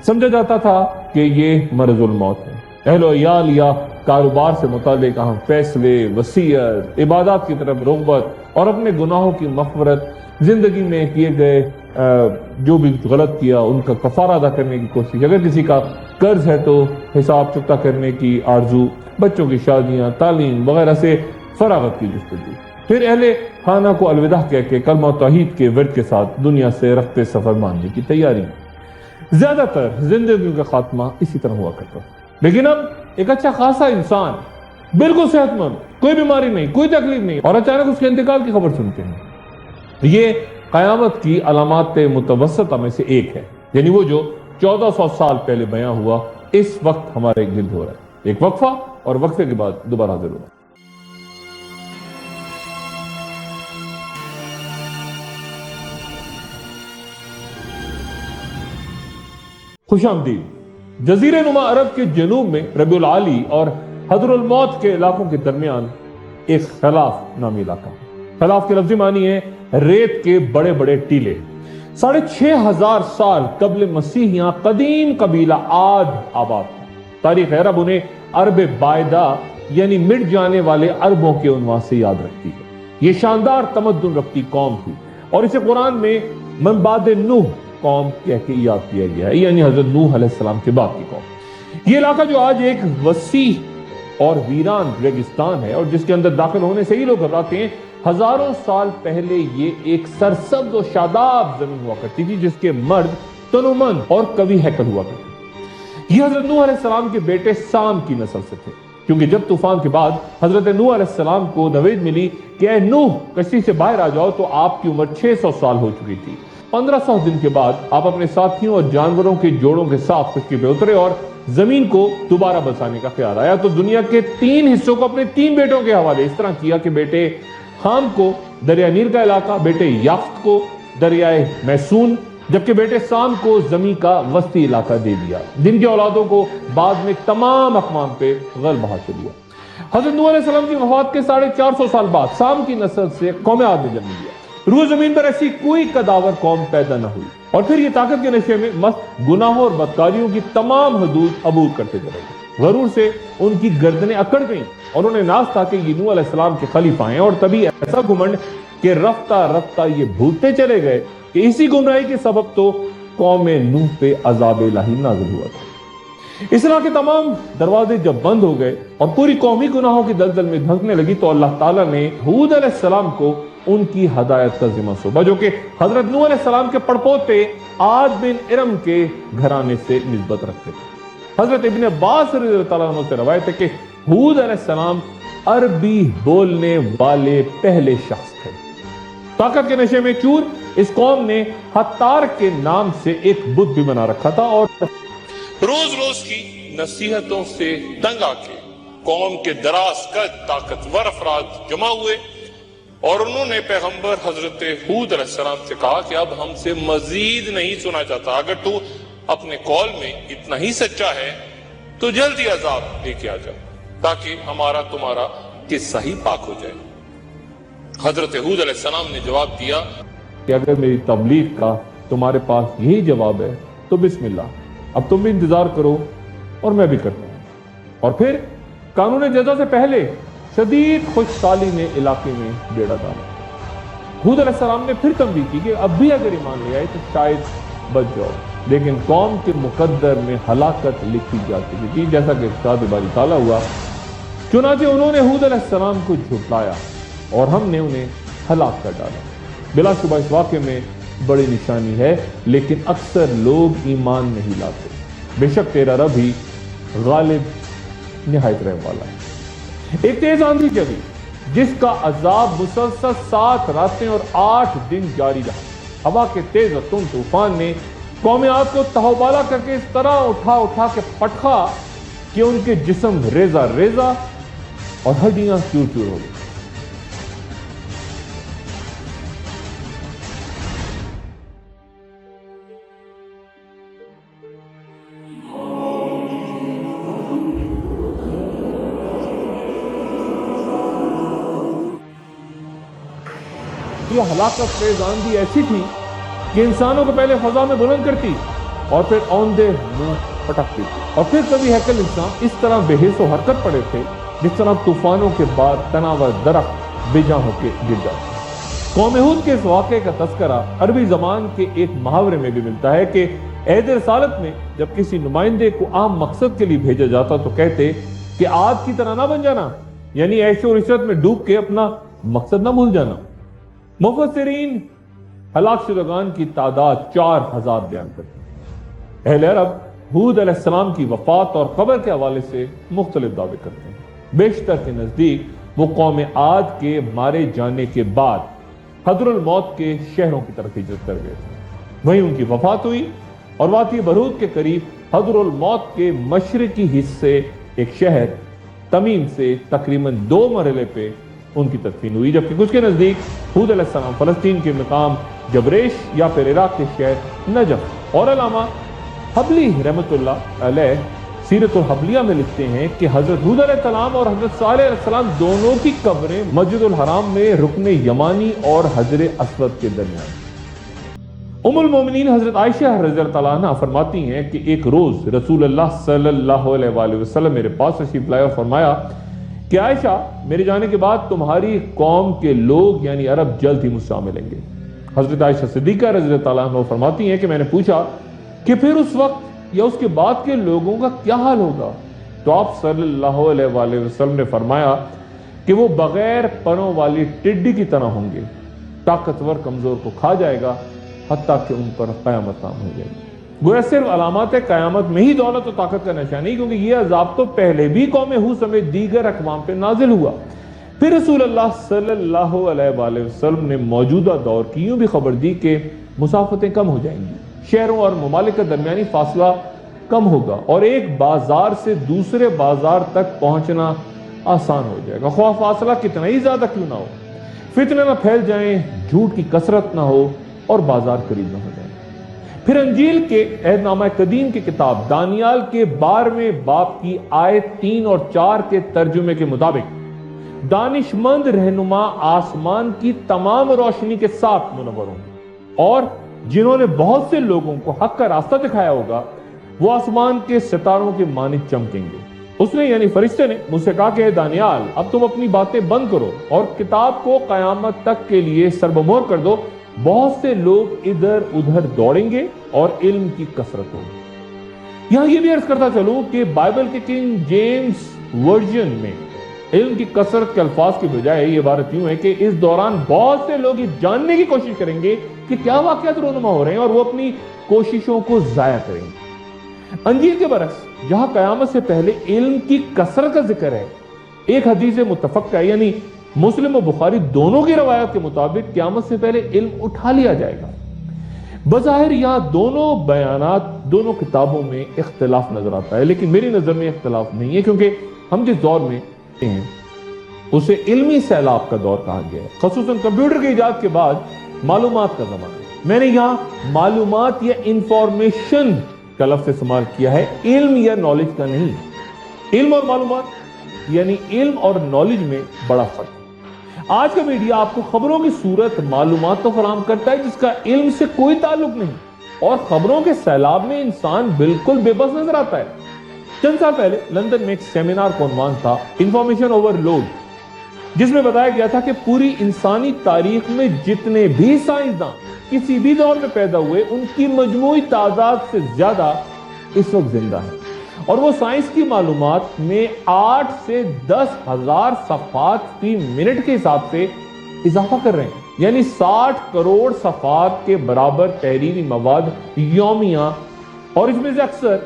سمجھا جاتا تھا کہ یہ مرض الموت ہے۔ اہل و عیال یا کاروبار سے متعلق اہم فیصلے، وصیت، عبادات کی طرف رغبت اور اپنے گناہوں کی مغفرت، زندگی میں کیے گئے جو بھی غلط کیا ان کا کفارہ ادا کرنے کی کوشش، اگر کسی کا قرض ہے تو حساب چکتا کرنے کی آرزو، بچوں کی شادیاں، تعلیم وغیرہ سے فراغت کی جستجو، پھر اہل خانہ کو الوداع کہہ کے کلمہ و توحید کے ورد کے ساتھ دنیا سے رخت سفر ماننے کی تیاری۔ زیادہ تر زندگیوں کا خاتمہ اسی طرح ہوا کرتا تھا، لیکن اب ایک اچھا خاصا انسان بالکل صحت مند، کوئی بیماری نہیں، کوئی تکلیف نہیں، اور اچانک اس کے انتقال کی خبر سنتے ہیں۔ یہ قیامت کی علامات متوسطہ میں سے ایک ہے، یعنی وہ جو 1400 سال پہلے بیان ہوا اس وقت ہمارے گرد ہو رہا ہے۔ ایک وقفہ اور وقفے کے بعد دوبارہ حاضر ہونا۔ خوش آمدید۔ جزیرہ نما عرب کے جنوب میں ربیع العالی اور حضر الموت کے علاقوں کے درمیان ایک خلاف نامی علاقہ۔ خلاف کے لفظی معنی ہے ریت کے بڑے بڑے ٹیلے۔ 6500 سال قبل مسیح یہاں قدیم قبیلہ عاد آباد تھا۔ تاریخ عرب انہیں عرب بائدہ یعنی مٹ جانے والے عربوں کے عنوان سے یاد رکھتی ہے۔ یہ شاندار تمدن رکھتی قوم تھی اور اسے قرآن میں من بعد نوح قوم کہہ کے یاد کیا گیا ہے، یعنی حضرت نوح علیہ السلام کے بعد کی قوم۔ یہ علاقہ جو آج ایک وسیع اور ویران ریگستان ہے اور جس کے اندر داخل ہونے سے ہی لوگ گھبراتے ہیں، ہزاروں سال پہلے یہ ایک سرسبز و شاداب زمین ہوا کرتی تھی جس کے مرد تنومند اور قوی ہیکل ہوا کرتے تھے۔ یہ حضرت نوح علیہ السلام کے بیٹے سام کی نسل سے تھے، کیونکہ جب طوفان کے بعد حضرت نوح علیہ السلام کو نوید ملی کہ اے نوح کشتی سے باہر آ جاؤ، تو آپ کی عمر 600 سال ہو چکی تھی۔ 1500 دن کے بعد آپ اپنے ساتھیوں اور جانوروں کے جوڑوں کے ساتھ خشکی پہ اترے اور زمین کو دوبارہ بسانے کا خیال آیا تو دنیا کے 3 حصوں کو اپنے 3 بیٹوں کے حوالے اس طرح کیا کہ بیٹے حام کو دریا نیل کا علاقہ، بیٹے یافت کو دریائے میسون، جبکہ بیٹے سام کو زمین کا وسطی علاقہ دے دیا، جن کی اولادوں کو بعد میں تمام اقوام پہ غلبہ حاصل ہوا۔ حضرت نوح علیہ السلام کی وفات کے 450 سال بعد سام کی نسل سے قوم عاد نے جنم لیا۔ روح زمین پر ایسی کوئی قداور قوم پیدا نہ ہوئی اور پھر یہ طاقت کے نشے میں مست گناہوں اور بدکاریوں کی تمام حدود عبور کرتے چلے گئے۔ غرور سے ان کی گردنیں اکڑ گئیں اور انہیں ناز تھا کہ یہ نوح علیہ السلام کے خلیفہ ہیں، اور تبھی ایسا گھمنڈ کہ رفتہ رفتہ یہ بھولتے چلے گئے کہ اسی گمراہی کے سبب تو قوم نوح پہ عذاب الہی نازل ہوا تھا۔ اس طرح کے تمام دروازے جب بند ہو گئے اور پوری قومی گناہوں کی دلدل میں دھنکنے لگی تو اللہ تعالیٰ نے ہود علیہ السلام کو ان کی ہدایت کا ذمہ سونپا، جو کہ حضرت نوح علیہ السلام کے پڑپوتے عاد بن ارم کے گھرانے سے نسبت رکھتے تھے۔ حضرت ابن عباس رضی اللہ تعالیٰ عنہ سے روایت ہے کہ ہود علیہ السلام عربی بولنے والے پہلے شخص تھے۔ طاقت کے نشے میں چور اس قوم نے حتار کے نام سے ایک بت بھی بنا رکھا تھا اور روز روز کی نصیحتوں سے تنگ آ کے قوم کے دراز قد طاقتور افراد جمع ہوئے اور انہوں نے پیغمبر حضرت ہود علیہ السلام سے کہا کہ اب ہم سے مزید نہیں سنا چاہتا، اگر تو اپنے قول میں اتنا ہی سچا ہے تو جلدی عذاب لے کے آ جا تاکہ ہمارا تمہارا قصہ ہی پاک ہو جائے۔ حضرت ہود علیہ السلام نے جواب دیا کہ اگر میری تبلیغ کا تمہارے پاس یہی جواب ہے تو بسم اللہ، اب تم بھی انتظار کرو اور میں بھی کرتا ہوں۔ اور پھر قانون جزا سے پہلے شدید خشک سالی نے علاقے میں بیڑا ڈالا۔ ہود علیہ السلام نے پھر تنبیہ کی کہ اب بھی اگر ایمان لے آئے تو شاید بچ جاؤ، لیکن قوم کے مقدر میں ہلاکت لکھی جا چکی تھی جیسا کہ ارشاد باری تعالیٰ ہوا، چنانچہ انہوں نے ہود علیہ السلام کو جھٹلایا اور ہم نے انہیں ہلاک کر ڈالا۔ بلا شبہ اس واقعے میں بڑی نشانی ہے، لیکن اکثر لوگ ایمان نہیں لاتے۔ بے شک تیرا رب ہی غالب نہایت رحم والا ہے۔ ایک تیز آندھی چلی جس کا عذاب مسلسل 7 راتیں اور 8 دن جاری رہا۔ ہوا کے تیز اور تند طوفان نے قوم عاد کو تہوبالا کر کے اس طرح اٹھا کے پٹخا کہ ان کے جسم ریزہ ریزہ اور ہڈیاں چور چور ہو گئی۔ یہ ہلاکت خیز آندھی ایسی تھی کہ انسانوں کو پہلے فضا میں بلند کرتی اور پھر اوندے منہ پٹکتی تھی، اور پھر کبھی ہیکل انسان اس طرح بے حس و حرکت پڑے تھے جس طرح طوفانوں کے بعد تناور درخت بے جاں ہو کے گر جاتے۔ قوم ہود کے اس واقعے کا تذکرہ عربی زبان کے ایک محاورے میں بھی ملتا ہے کہ عہد رسالت میں جب کسی نمائندے کو عام مقصد کے لیے بھیجا جاتا تو کہتے کہ عاد کی طرح نہ بن جانا، یعنی عیش و عشرت میں ڈوب کے اپنا مقصد نہ بھول جانا۔ مفسرین ہلاک شدگان کی تعداد 4000 بیان کرتے ہیں۔ اہل عرب ہود علیہ السلام کی وفات اور قبر کے حوالے سے مختلف دعوے کرتے ہیں۔ بیشتر کے نزدیک وہ قوم عاد کے مارے جانے کے بعد حضر الموت کے شہروں کی طرف ہجرت کر گئے تھے، وہیں ان کی وفات ہوئی اور وادی برود کے قریب حضر الموت کے مشرقی حصے ایک شہر تمیم سے تقریباً 2 مرحلے پہ ان کی تدفین ہوئی، جبکہ کچھ کے نزدیک ہود علیہ السلام فلسطین کے مقام جبریش یا پھر عراق کے شہر نجف۔ اور علامہ حبلی رحمۃ اللہ علیہ سیرت الحبلیہ میں لکھتے ہیں کہ حضرت ہود علیہ السلام اور حضرت صالح علیہ السلام دونوں کی قبریں مسجد الحرام میں رکن یمانی اور حجر اسود کے درمیان۔ ام المومنین حضرت عائشہ رضی اللہ تعالیٰ عنہ فرماتی ہیں کہ ایک روز رسول اللہ صلی اللہ علیہ وآلہ وسلم میرے پاس تشریف لائے اور فرمایا کہ عائشہ میرے جانے کے بعد تمہاری قوم کے لوگ یعنی عرب جلد ہی مجھ سے ملیں گے۔ حضرت عائشہ صدیقہ رضی اللہ تعالیٰ عنہ فرماتی ہیں کہ میں نے پوچھا کہ پھر اس وقت یا اس کے بعد کے لوگوں کا کیا حال ہوگا؟ تو آپ صلی اللہ علیہ وآلہ وسلم نے فرمایا کہ وہ بغیر پروں والی ٹڈی کی طرح ہوں گے، طاقتور کمزور کو کھا جائے گا حتیٰ کہ ان پر قیامت عام ہو جائے گی۔ گویا صرف علامات قیامت میں ہی دولت و طاقت کا نشان نہیں، کیونکہ یہ عذاب تو پہلے بھی قوم ہود سمیت دیگر اقوام پہ نازل ہوا۔ پھر رسول اللہ صلی اللہ علیہ وآلہ وسلم نے موجودہ دور کی یوں بھی خبر دی کہ مسافتیں کم ہو جائیں گی، شہروں اور ممالک کا درمیانی فاصلہ کم ہوگا اور ایک بازار سے دوسرے بازار تک پہنچنا آسان ہو جائے گا، خواہ فاصلہ کتنا ہی زیادہ کیوں نہ ہو، فتنے نہ پھیل جائیں، جھوٹ کی کثرت نہ ہو اور بازار قریب نہ ہو جائیں۔ پھر انجیل کے عہد نامہ قدیم کی کتاب دانیال کے 12ویں باب کی آیت 3 اور 4 کے ترجمے کے مطابق دانش مند رہنما آسمان کی تمام روشنی کے ساتھ منور ہوں گے، اور جنہوں نے بہت سے لوگوں کو حق کا راستہ دکھایا ہوگا وہ آسمان کے ستاروں کے مانند چمکیں گے۔ اس نے یعنی فرشتے نے مجھ سے کہا کہ اے دانیال، اب تم اپنی باتیں بند کرو اور کتاب کو قیامت تک کے لیے سربمہر کر دو، بہت سے لوگ ادھر ادھر دوڑیں گے اور علم کی کثرت ہوگی۔ یہاں یہ بھی عرض کرتا چلوں کہ بائبل کے کنگ جیمز ورژن میں علم کی کثرت کے الفاظ کی بجائے یہ عبارت یوں ہے کہ اس دوران بہت سے لوگ یہ جاننے کی کوشش کریں گے کہ کیا واقعات رونما ہو رہے ہیں اور وہ اپنی کوششوں کو ضائع کریں گے۔ انجیل کے برعکس جہاں قیامت سے پہلے علم کی کثرت کا ذکر ہے، ایک حدیث متفق ہے یعنی مسلم و بخاری دونوں کی روایت کے مطابق قیامت سے پہلے علم اٹھا لیا جائے گا۔ بظاہر یہاں دونوں بیانات دونوں کتابوں میں اختلاف نظر آتا ہے، لیکن میری نظر میں اختلاف نہیں ہے، کیونکہ ہم جس دور میں ہیں اسے علمی سیلاب کا دور کہا گیا ہے، خصوصاً کمپیوٹر کی ایجاد کے بعد معلومات کا زمانہ۔ میں نے یہاں معلومات یا انفارمیشن کا لفظ استعمال کیا ہے، علم یا نالج کا نہیں۔ علم اور معلومات یعنی علم اور نالج میں بڑا فرق ہے۔ آج کا میڈیا آپ کو خبروں کی صورت معلومات تو فراہم کرتا ہے جس کا علم سے کوئی تعلق نہیں، اور خبروں کے سیلاب میں انسان بالکل بے بس نظر آتا ہے۔ چند سال پہلے لندن میں ایک سیمینار کا عنوان تھا انفارمیشن اوور لوڈ، جس میں بتایا گیا تھا کہ پوری انسانی تاریخ میں جتنے بھی سائنسداں کسی بھی دور میں پیدا ہوئے ان کی مجموعی تعداد سے زیادہ اس وقت زندہ ہیں، اور وہ سائنس کی معلومات میں 8 سے 10,000 صفحات فی منٹ کے حساب سے اضافہ کر رہے ہیں، یعنی 60 کروڑ صفحات کے برابر تحریری مواد یومیہ، اور اس میں سے اکثر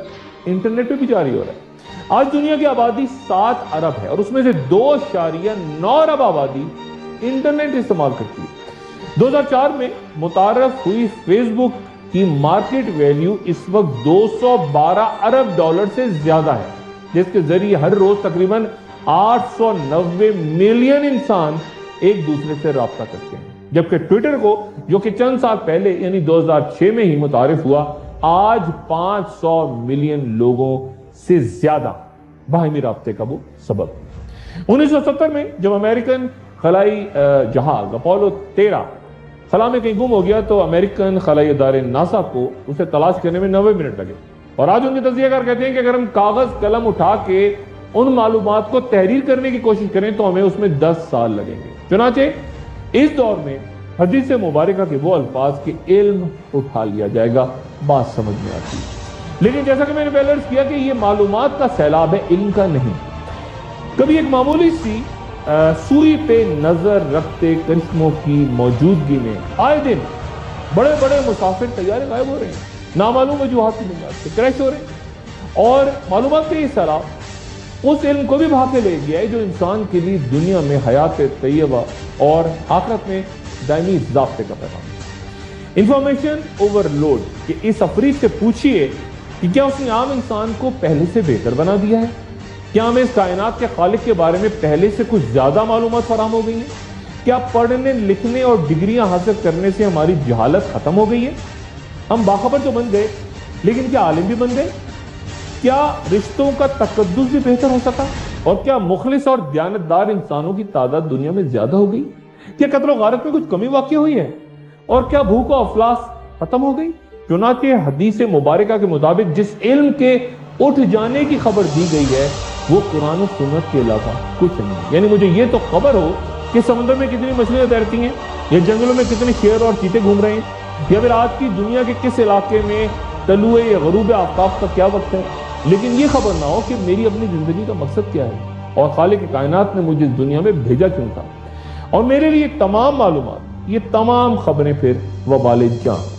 انٹرنیٹ پہ بھی جاری ہو رہا ہے۔ آج دنیا کی آبادی 7 ارب ہے اور اس میں سے 2.9 ارب آبادی انٹرنیٹ استعمال کرتی ہے۔ 2004 میں متعارف ہوئی فیس بک کی مارکیٹ ویلیو اس وقت $212 ارب سے زیادہ ہے، جس کے ذریعے ہر روز تقریباً 890 ملین انسان ایک دوسرے سے رابطہ کرتے ہیں، جبکہ ٹویٹر کو جو کہ چند سال پہلے یعنی 2006 میں ہی متعارف ہوا، آج 500 ملین لوگوں سے زیادہ باہمی رابطے کا وہ سبب۔ 1970 میں جب امریکن خلائی جہاز اپولو 13 خلا میں کہیں گم ہو گیا تو امریکن خلائی ادارے ناسا کو اسے تلاش کرنے میں 90 منٹ لگے، اور آج ان کے تجزیہ کار کہتے ہیں کہ اگر ہم کاغذ قلم اٹھا کے ان معلومات کو تحریر کرنے کی کوشش کریں تو ہمیں اس میں 10 سال لگیں گے۔ چنانچہ اس دور میں حدیث مبارکہ کے وہ الفاظ کہ علم اٹھا لیا جائے گا بات سمجھ میں آتی ہے، لیکن جیسا کہ میں نے پہلے عرض کیا کہ یہ معلومات کا سیلاب ہے، علم کا نہیں۔ کبھی ایک معمولی سی سوئی پہ نظر رکھتے کرشموں کی موجودگی میں آئے دن بڑے بڑے مسافر طیارے غائب ہو رہے ہیں، نامعلوم وجوہات کی بنیاد سے کریش ہو رہے ہیں، اور معلومات کا یہ سیلاب اس علم کو بھی بھا کے لے گیا ہے جو انسان کے لیے دنیا میں حیات طیبہ اور آخرت میں دائمی ضابطے کا پیغام ہے۔ انفارمیشن اوور لوڈ کہ اس افریج سے پوچھئے کہ کیا اس نے عام انسان کو پہلے سے بہتر بنا دیا ہے؟ کیا ہمیں اس کائنات کے خالق کے بارے میں پہلے سے کچھ زیادہ معلومات فراہم ہو گئی ہیں؟ کیا پڑھنے لکھنے اور ڈگریاں حاصل کرنے سے ہماری جہالت ختم ہو گئی ہے؟ ہم باخبر تو بن گئے، لیکن کیا عالم بھی بن گئے؟ کیا رشتوں کا تقدس بھی بہتر ہو سکا؟ اور کیا مخلص اور دیانتدار انسانوں کی تعداد دنیا میں زیادہ ہو گئی؟ کیا قتل و غارت میں کچھ کمی واقع ہوئی ہے؟ اور کیا بھوک و افلاس ختم ہو گئی؟ چنانچہ حدیث مبارکہ کے مطابق جس علم کے اٹھ جانے کی خبر دی گئی ہے وہ قرآن و سنت کے علاوہ کچھ نہیں۔ یعنی مجھے یہ تو خبر ہو کہ سمندر میں کتنی مچھلیاں تیرتی ہیں، یا جنگلوں میں کتنے شیر اور چیتے گھوم رہے ہیں، یا پھر آج کی دنیا کے کس علاقے میں طلوع یا غروب آفتاب کا کیا وقت ہے، لیکن یہ خبر نہ ہو کہ میری اپنی زندگی کا مقصد کیا ہے اور خالق کائنات نے مجھے اس دنیا میں بھیجا کیوں تھا، اور میرے لیے تمام معلومات، یہ تمام خبریں پھر وبال جان۔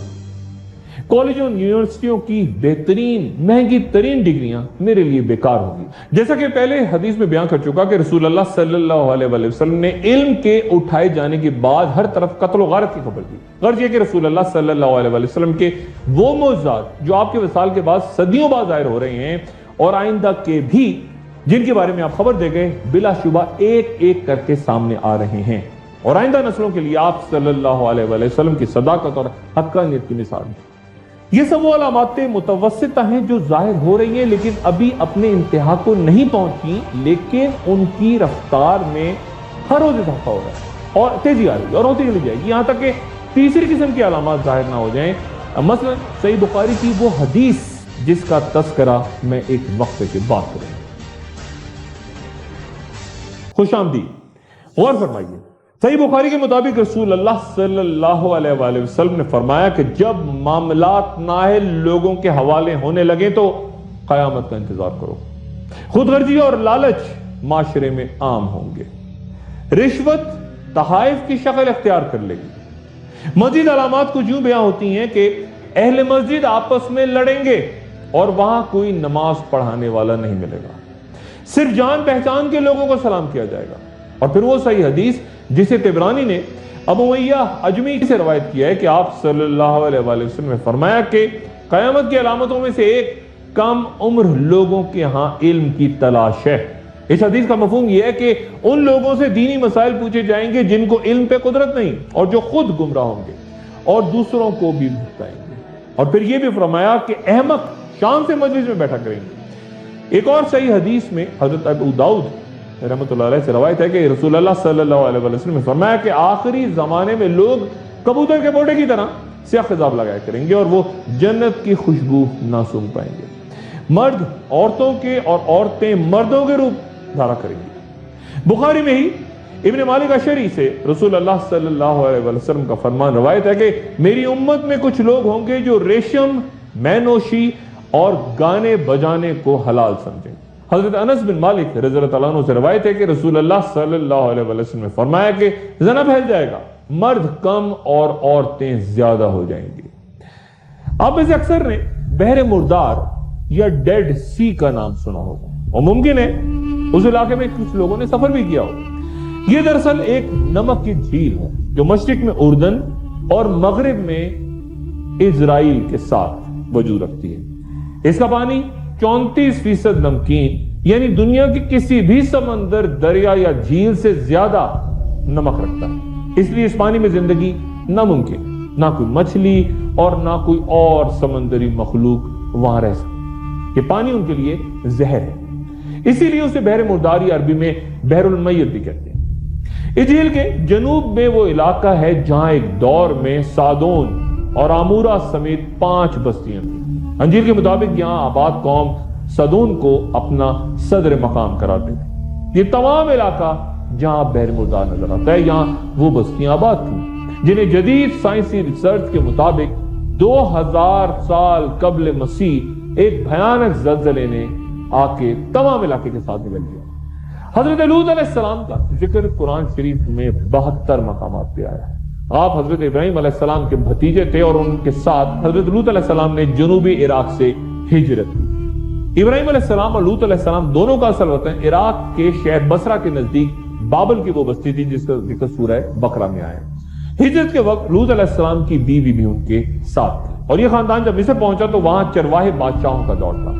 کالجوں اور یونیورسٹیوں کی بہترین مہنگی ترین ڈگریاں میرے لیے بیکار ہوگی۔ جیسا کہ پہلے حدیث میں بیان کر چکا کہ رسول اللہ صلی اللہ علیہ وسلم نے علم کے اٹھائے جانے کے بعد ہر طرف قتل و غارت کی خبر دی۔ غرض یہ کہ رسول اللہ صلی اللہ علیہ وسلم کے وہ معجزات جو آپ کے وصال کے بعد صدیوں بعد ظاہر ہو رہے ہیں اور آئندہ کے بھی جن کے بارے میں آپ خبر دے گئے، بلا شبہ ایک ایک کر کے سامنے آ رہے ہیں، اور آئندہ نسلوں کے لیے آپ صلی اللہ علیہ وسلم کی صداقت اور حقانیت کی مثال ہے۔ یہ سب وہ علامات متوسطہ ہیں جو ظاہر ہو رہی ہیں لیکن ابھی اپنے انتہا کو نہیں پہنچی، لیکن ان کی رفتار میں ہر روز اضافہ ہو رہا ہے اور تیزی آ رہی ہے اور ہوتی چلی جائے گی، یہاں تک کہ تیسری قسم کی علامات ظاہر نہ ہو جائیں۔ مثلا صحیح بخاری کی وہ حدیث جس کا تذکرہ میں ایک وقفے کے بعد کروں۔ خوش آمدید، غور فرمائیے۔ صحیح بخاری کے مطابق رسول اللہ صلی اللہ علیہ وآلہ وسلم نے فرمایا کہ جب معاملات نااہل لوگوں کے حوالے ہونے لگے تو قیامت کا انتظار کرو۔ خود غرضی اور لالچ معاشرے میں عام ہوں گے، رشوت تحائف کی شکل اختیار کر لے گی۔ مزید علامات کچھ یوں بیان ہوتی ہیں کہ اہل مسجد آپس میں لڑیں گے اور وہاں کوئی نماز پڑھانے والا نہیں ملے گا، صرف جان پہچان کے لوگوں کو سلام کیا جائے گا۔ اور پھر وہ صحیح حدیث جسے طبرانی نے ابو امیہ اجمی سے روایت کیا ہے کہ آپ صلی اللہ علیہ وآلہ وسلم نے فرمایا کہ قیامت کی علامتوں میں سے ایک کم عمر لوگوں کے ہاں علم کی تلاش ہے۔ اس حدیث کا مفہوم یہ ہے کہ ان لوگوں سے دینی مسائل پوچھے جائیں گے جن کو علم پہ قدرت نہیں اور جو خود گمراہ ہوں گے اور دوسروں کو بھی بھٹکائیں گے۔ اور پھر یہ بھی فرمایا کہ احمق شام سے مجلس میں بیٹھا کریں گے۔ ایک اور صحیح حدیث میں حضرت ابو داؤد رحمۃ اللہ علیہ سے روایت ہے کہ رسول اللہ صلی اللہ علیہ وسلم نے فرمایا کہ آخری زمانے میں لوگ کبوتر کے بوٹے کی طرح سیاہ خضاب لگایا کریں گے اور وہ جنت کی خوشبو نہ سونگھ پائیں گے۔ مرد عورتوں کے اور عورتیں مردوں کے روپ دھارا کریں گی۔ بخاری میں ہی ابن مالک اشعری سے رسول اللہ صلی اللہ علیہ وسلم کا فرمان روایت ہے کہ میری امت میں کچھ لوگ ہوں گے جو ریشم، مے نوشی اور گانے بجانے کو حلال سمجھیں۔ حضرت انس بن مالک رضی اللہ عنہ سے روایت ہے کہ رسول اللہ صلی اللہ علیہ وسلم نے فرمایا کہ زنا پھیل جائے گا، مرد کم اور عورتیں زیادہ ہو جائیں گی۔ آپ میں سے اکثر نے بحر مردار یا ڈیڈ سی کا نام سنا ہوگا اور ممکن ہے اس علاقے میں کچھ لوگوں نے سفر بھی کیا ہو۔ یہ دراصل ایک نمک کی جھیل ہے جو مشرق میں اردن اور مغرب میں اسرائیل کے ساتھ وجود رکھتی ہے۔ اس کا پانی 34% نمکین یعنی دنیا کی کسی بھی سمندر، دریا یا جھیل سے زیادہ نمک رکھتا ہے، اس لیے اس پانی میں زندگی ناممکن، نہ کوئی مچھلی اور نہ کوئی اور سمندری مخلوق وہاں رہ سکے۔ یہ پانی ان کے لیے زہر ہے، اسی لیے اسے بحر مردار یا عربی میں بحر المیت بھی کہتے ہیں۔ اس جھیل کے جنوب میں وہ علاقہ ہے جہاں ایک دور میں سادون اور آمورا سمیت 5 بستیاں تھیں۔ انجیل کے مطابق یہاں آباد قوم سدون کو اپنا صدر مقام کراتے تھے۔ یہ تمام علاقہ جہاں بحر مردار نظر آتا ہے، یہاں وہ بستیاں آباد تھیں جنہیں جدید سائنسی ریسرچ کے مطابق 2000 سال قبل مسیح ایک بھیانک زلزلے نے آ کے تمام علاقے کے ساتھ نگل دیا۔ حضرت لوط علیہ السلام کا ذکر قرآن شریف میں 72 مقامات پہ آیا ہے۔ آپ حضرت ابراہیم علیہ السلام کے بھتیجے تھے اور ان کے ساتھ حضرت لوط علیہ السلام نے جنوبی عراق سے ہجرت کی۔ ابراہیم علیہ السلام اور لوط علیہ السلام دونوں کا اصل وطن عراق کے شہر بصرہ کے نزدیک بابل کی وہ بستی تھی جس کا ذکر سورہ بقرہ میں آیا ہے۔ ہجرت کے وقت لوط علیہ السلام کی بیوی بھی ان کے ساتھ تھی اور یہ خاندان جب مصر پہنچا تو وہاں چرواہے بادشاہوں کا دور تھا۔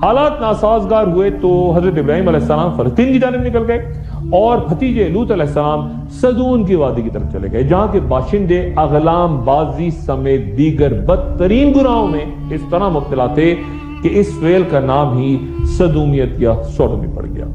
حالات ناسازگار ہوئے تو حضرت ابراہیم علیہ السلام فلسطین کی جانب نکل گئے اور بھتیجے لوط علیہ السلام سدون کی وادی کی طرف چلے گئے جہاں کے باشندے اغلام بازی سمیت دیگر بدترین گناہوں میں اس طرح مبتلا تھے کہ اس فعل کا نام ہی سدومیت یا سوڈومی پڑ گیا۔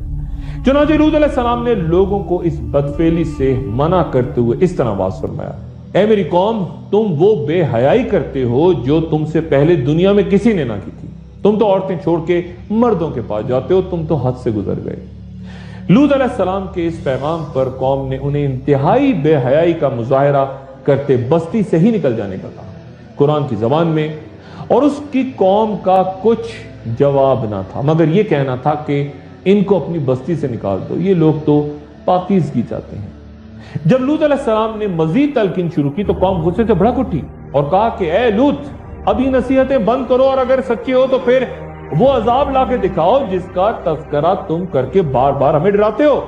چنانچہ لوط علیہ السلام نے لوگوں کو اس بدفعلی سے منع کرتے ہوئے اس طرح واضح فرمایا: اے میری قوم، تم وہ بے حیائی کرتے ہو جو تم سے پہلے دنیا میں کسی نے نہ کی تھی۔ تم تو عورتیں چھوڑ کے مردوں کے پاس جاتے ہو، تم تو حد سے گزر گئے۔ لوط علیہ السلام کے اس پیغام پر قوم نے انہیں انتہائی بے حیائی کا مظاہرہ کرتے بستی سے ہی نکل جانے کا کہا۔ قرآن کی زبان میں اور اس کی قوم کا کچھ جواب نہ تھا مگر یہ کہنا تھا کہ ان کو اپنی بستی سے نکال دو، یہ لوگ تو پاکیزگی چاہتے ہیں۔ جب لوط علیہ السلام نے مزید تلقین شروع کی تو قوم غصے سے بھڑک اٹھی اور کہا کہ اے لوط، ابھی نصیحتیں بند کرو، اور اگر سچے ہو تو پھر وہ عذاب لا کے دکھاؤ جس کا تذکرہ تم کر کے بار بار ہمیں ڈراتے ہو۔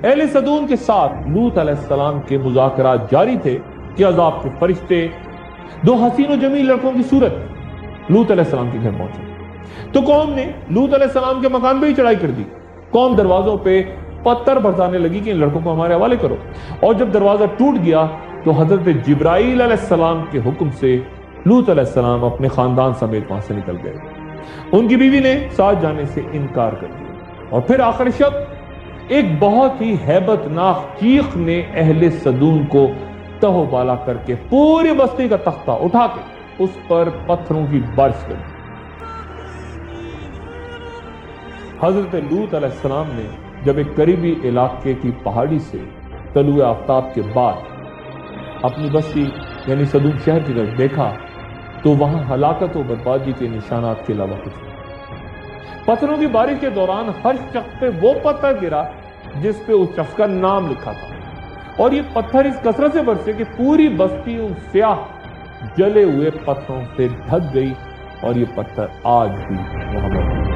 اہل صدون کے ساتھ لوط علیہ السلام کے مذاکرات جاری تھے کہ عذاب کے فرشتے دو حسین و جمیل لڑکوں کی صورت لوط علیہ السلام کے گھر پہنچے تو قوم نے لوط علیہ السلام کے مکان پہ ہی چڑھائی کر دی۔ قوم دروازوں پہ پتھر برسانے لگی کہ ان لڑکوں کو ہمارے حوالے کرو، اور جب دروازہ ٹوٹ گیا تو حضرت جبرائیل علیہ السلام کے حکم سے لوط علیہ السلام اپنے خاندان سمیت وہاں سے نکل گئے۔ ان کی بیوی نے ساتھ جانے سے انکار کر دیا، اور پھر آخر شب ایک بہت ہی ہیبت ناک چیخ نے اہل صدون کو تہو بالا کر کے پوری بستی کا تختہ اٹھا کے اس پر پتھروں کی بارش کر دی۔ حضرت لوط علیہ السلام نے جب ایک قریبی علاقے کی پہاڑی سے طلوع آفتاب کے بعد اپنی بستی یعنی صدوم شہر کی طرف دیکھا تو وہاں ہلاکت و بربادی کے نشانات کے علاوہ کچھ نہیں۔ پتھروں کی بارش کے دوران ہر شخص پہ وہ پتھر گرا جس پہ اس شخص کا نام لکھا تھا، اور یہ پتھر اس کثرت سے برسے کہ پوری بستی ان سیاہ جلے ہوئے پتھروں سے ڈھک گئی، اور یہ پتھر آج بھی وہاں موجود ہے۔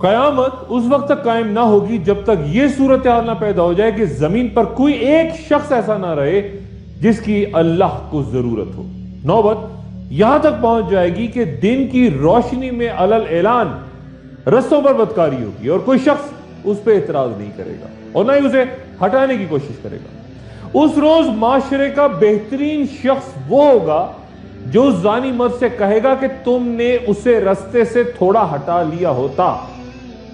قیامت اس وقت تک قائم نہ ہوگی جب تک یہ صورتحال نہ پیدا ہو جائے کہ زمین پر کوئی ایک شخص ایسا نہ رہے جس کی اللہ کو ضرورت ہو۔ نوبت یہاں تک پہنچ جائے گی کہ دن کی روشنی میں علل اعلان رستوں پر بدکاری ہوگی، اور کوئی شخص اس پہ اعتراض نہیں کرے گا اور نہ ہی اسے ہٹانے کی کوشش کرے گا۔ اس روز معاشرے کا بہترین شخص وہ ہوگا جو زانی مرد سے کہے گا کہ تم نے اسے رستے سے تھوڑا ہٹا لیا ہوتا،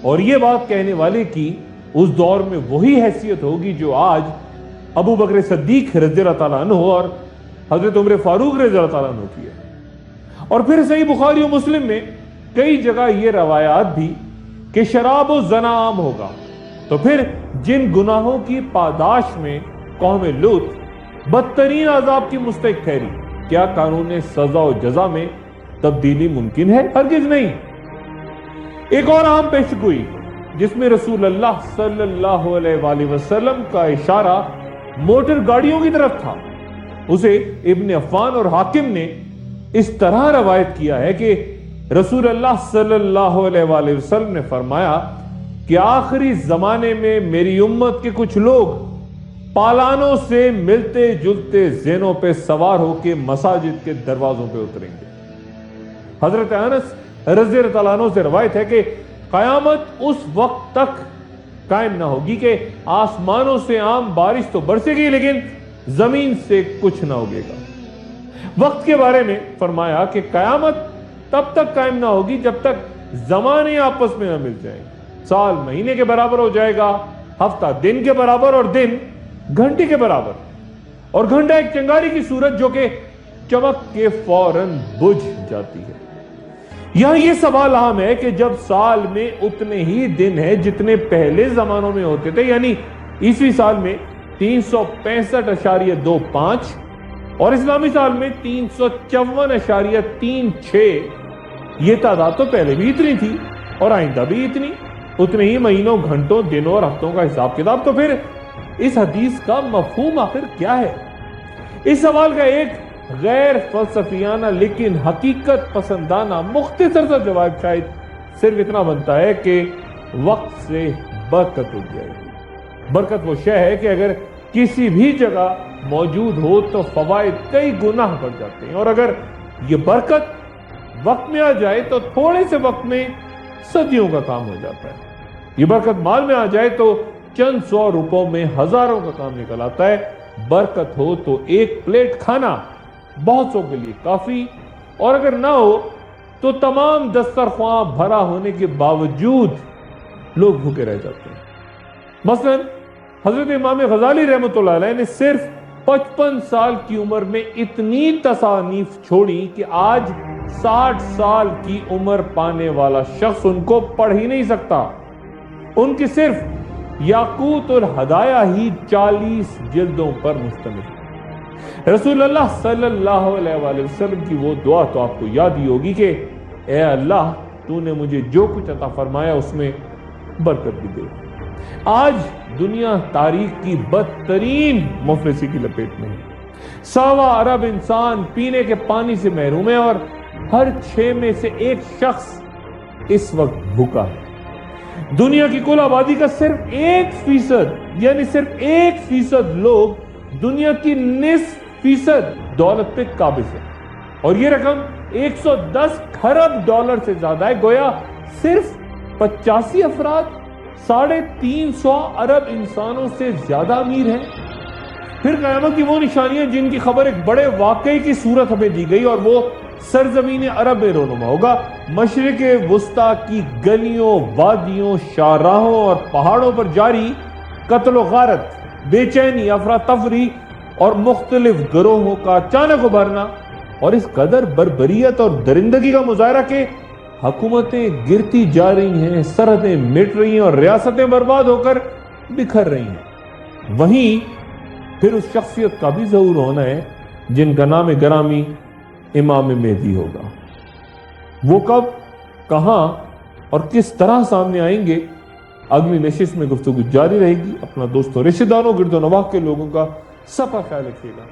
اور یہ بات کہنے والے کی اس دور میں وہی حیثیت ہوگی جو آج ابو بکر صدیق رضی اللہ تعالیٰ عنہ اور حضرت عمر فاروق رضی اللہ تعالیٰ عنہ کی ہے۔ اور پھر صحیح بخاری و مسلم میں کئی جگہ یہ روایات بھی کہ شراب و زنا عام ہوگا، تو پھر جن گناہوں کی پاداش میں قوم لوط بدترین عذاب کی مستحق ٹھہری، کیا قانون سزا و جزا میں تبدیلی ممکن ہے؟ ہرگز نہیں۔ ایک اور عام پیش گوئی جس میں رسول اللہ صلی اللہ علیہ وآلہ وسلم کا اشارہ موٹر گاڑیوں کی طرف تھا، اسے ابن عفان اور حاکم نے اس طرح روایت کیا ہے کہ رسول اللہ صلی اللہ علیہ وآلہ وسلم نے فرمایا کہ آخری زمانے میں میری امت کے کچھ لوگ پالانوں سے ملتے جلتے زینوں پہ سوار ہو کے مساجد کے دروازوں پہ اتریں گے۔ حضرت انس رضی اللہ تعالیٰ عنہ سے روایت ہے کہ قیامت اس وقت تک قائم نہ ہوگی کہ آسمانوں سے عام بارش تو برسے گی لیکن زمین سے کچھ نہ اگے گا۔ وقت کے بارے میں فرمایا کہ قیامت تب تک قائم نہ ہوگی جب تک زمانے آپس میں نہ مل جائیں، سال مہینے کے برابر ہو جائے گا، ہفتہ دن کے برابر اور دن گھنٹے کے برابر، اور گھنٹہ ایک چنگاری کی صورت جو کہ چمک کے فوراً بجھ جاتی ہے۔ یہاں یہ سوال عام ہے کہ جب سال میں اتنے ہی دن ہیں جتنے پہلے زمانوں میں ہوتے تھے، یعنی عیسوی سال میں 365.25 اور اسلامی سال میں 354.36، یہ تعداد تو پہلے بھی اتنی تھی اور آئندہ بھی اتنے ہی مہینوں، گھنٹوں، دنوں اور ہفتوں کا حساب کتاب تو پھر اس حدیث کا مفہوم آخر کیا ہے؟ اس سوال کا ایک غیر فلسفیانہ لیکن حقیقت پسندانہ مختصر سا جواب شاید صرف اتنا بنتا ہے کہ وقت سے برکت ہو جائے گی۔ برکت وہ شے ہے کہ اگر کسی بھی جگہ موجود ہو تو فوائد کئی گنا بڑھ جاتے ہیں، اور اگر یہ برکت وقت میں آ جائے تو تھوڑے سے وقت میں صدیوں کا کام ہو جاتا ہے۔ یہ برکت مال میں آ جائے تو چند 100 روپوں میں ہزاروں کا کام نکل آتا ہے۔ برکت ہو تو ایک پلیٹ کھانا بہت سو کے لیے کافی، اور اگر نہ ہو تو تمام دسترخواں بھرا ہونے کے باوجود لوگ بھوکے رہ جاتے ہیں۔ مثلا حضرت امام غزالی رحمۃ اللہ علیہ نے صرف 55 سال کی عمر میں اتنی تصانیف چھوڑی کہ آج 60 سال کی عمر پانے والا شخص ان کو پڑھ ہی نہیں سکتا۔ ان کی صرف یاقوت الہدایہ ہی 40 جلدوں پر مشتمل ہے۔ رسول اللہ صلی اللہ علیہ وآلہ وسلم کی وہ دعا تو آپ کو یاد ہی ہوگی کہ اے اللہ تو نے مجھے جو کچھ عطا فرمایا اس میں برکت بھی دے۔ آج دنیا تاریخ کی بدترین مفلسی کی لپیٹ میں ہے۔ 1.25 ارب انسان پینے کے پانی سے محروم ہے، اور ہر 6 میں سے ایک شخص اس وقت بھوکا ہے۔ دنیا کی کل آبادی کا صرف 1% یعنی صرف 1% لوگ دنیا کی 90% دولت پہ قابض ہے، اور یہ رقم 110 کھرب ڈالر سے زیادہ ہے۔ گویا صرف 85 افراد 350 ارب انسانوں سے زیادہ امیر ہیں۔ پھر قیامت کی وہ نشانیاں جن کی خبر ایک بڑے واقعے کی صورت ہمیں دی گئی، اور وہ سرزمین عرب میں رونما ہوگا۔ مشرق وسطیٰ کی گلیوں، وادیوں، شاہراہوں اور پہاڑوں پر جاری قتل و غارت، بے چینی، افراتفری اور مختلف گروہوں کا اچانک ابھرنا، اور اس قدر بربریت اور درندگی کا مظاہرہ کہ حکومتیں گرتی جا رہی ہیں، سرحدیں مٹ رہی ہیں اور ریاستیں برباد ہو کر بکھر رہی ہیں۔ وہیں پھر اس شخصیت کا بھی ظہور ہونا ہے جن کا نام گرامی امام مہدی ہوگا۔ وہ کب، کہاں اور کس طرح سامنے آئیں گے، اگلی نشست میں گفتگو جاری رہے گی۔ اپنا دوستوں، رشتہ داروں، گرد و نواح کے لوگوں کا سب کا خیال رکھیے گا۔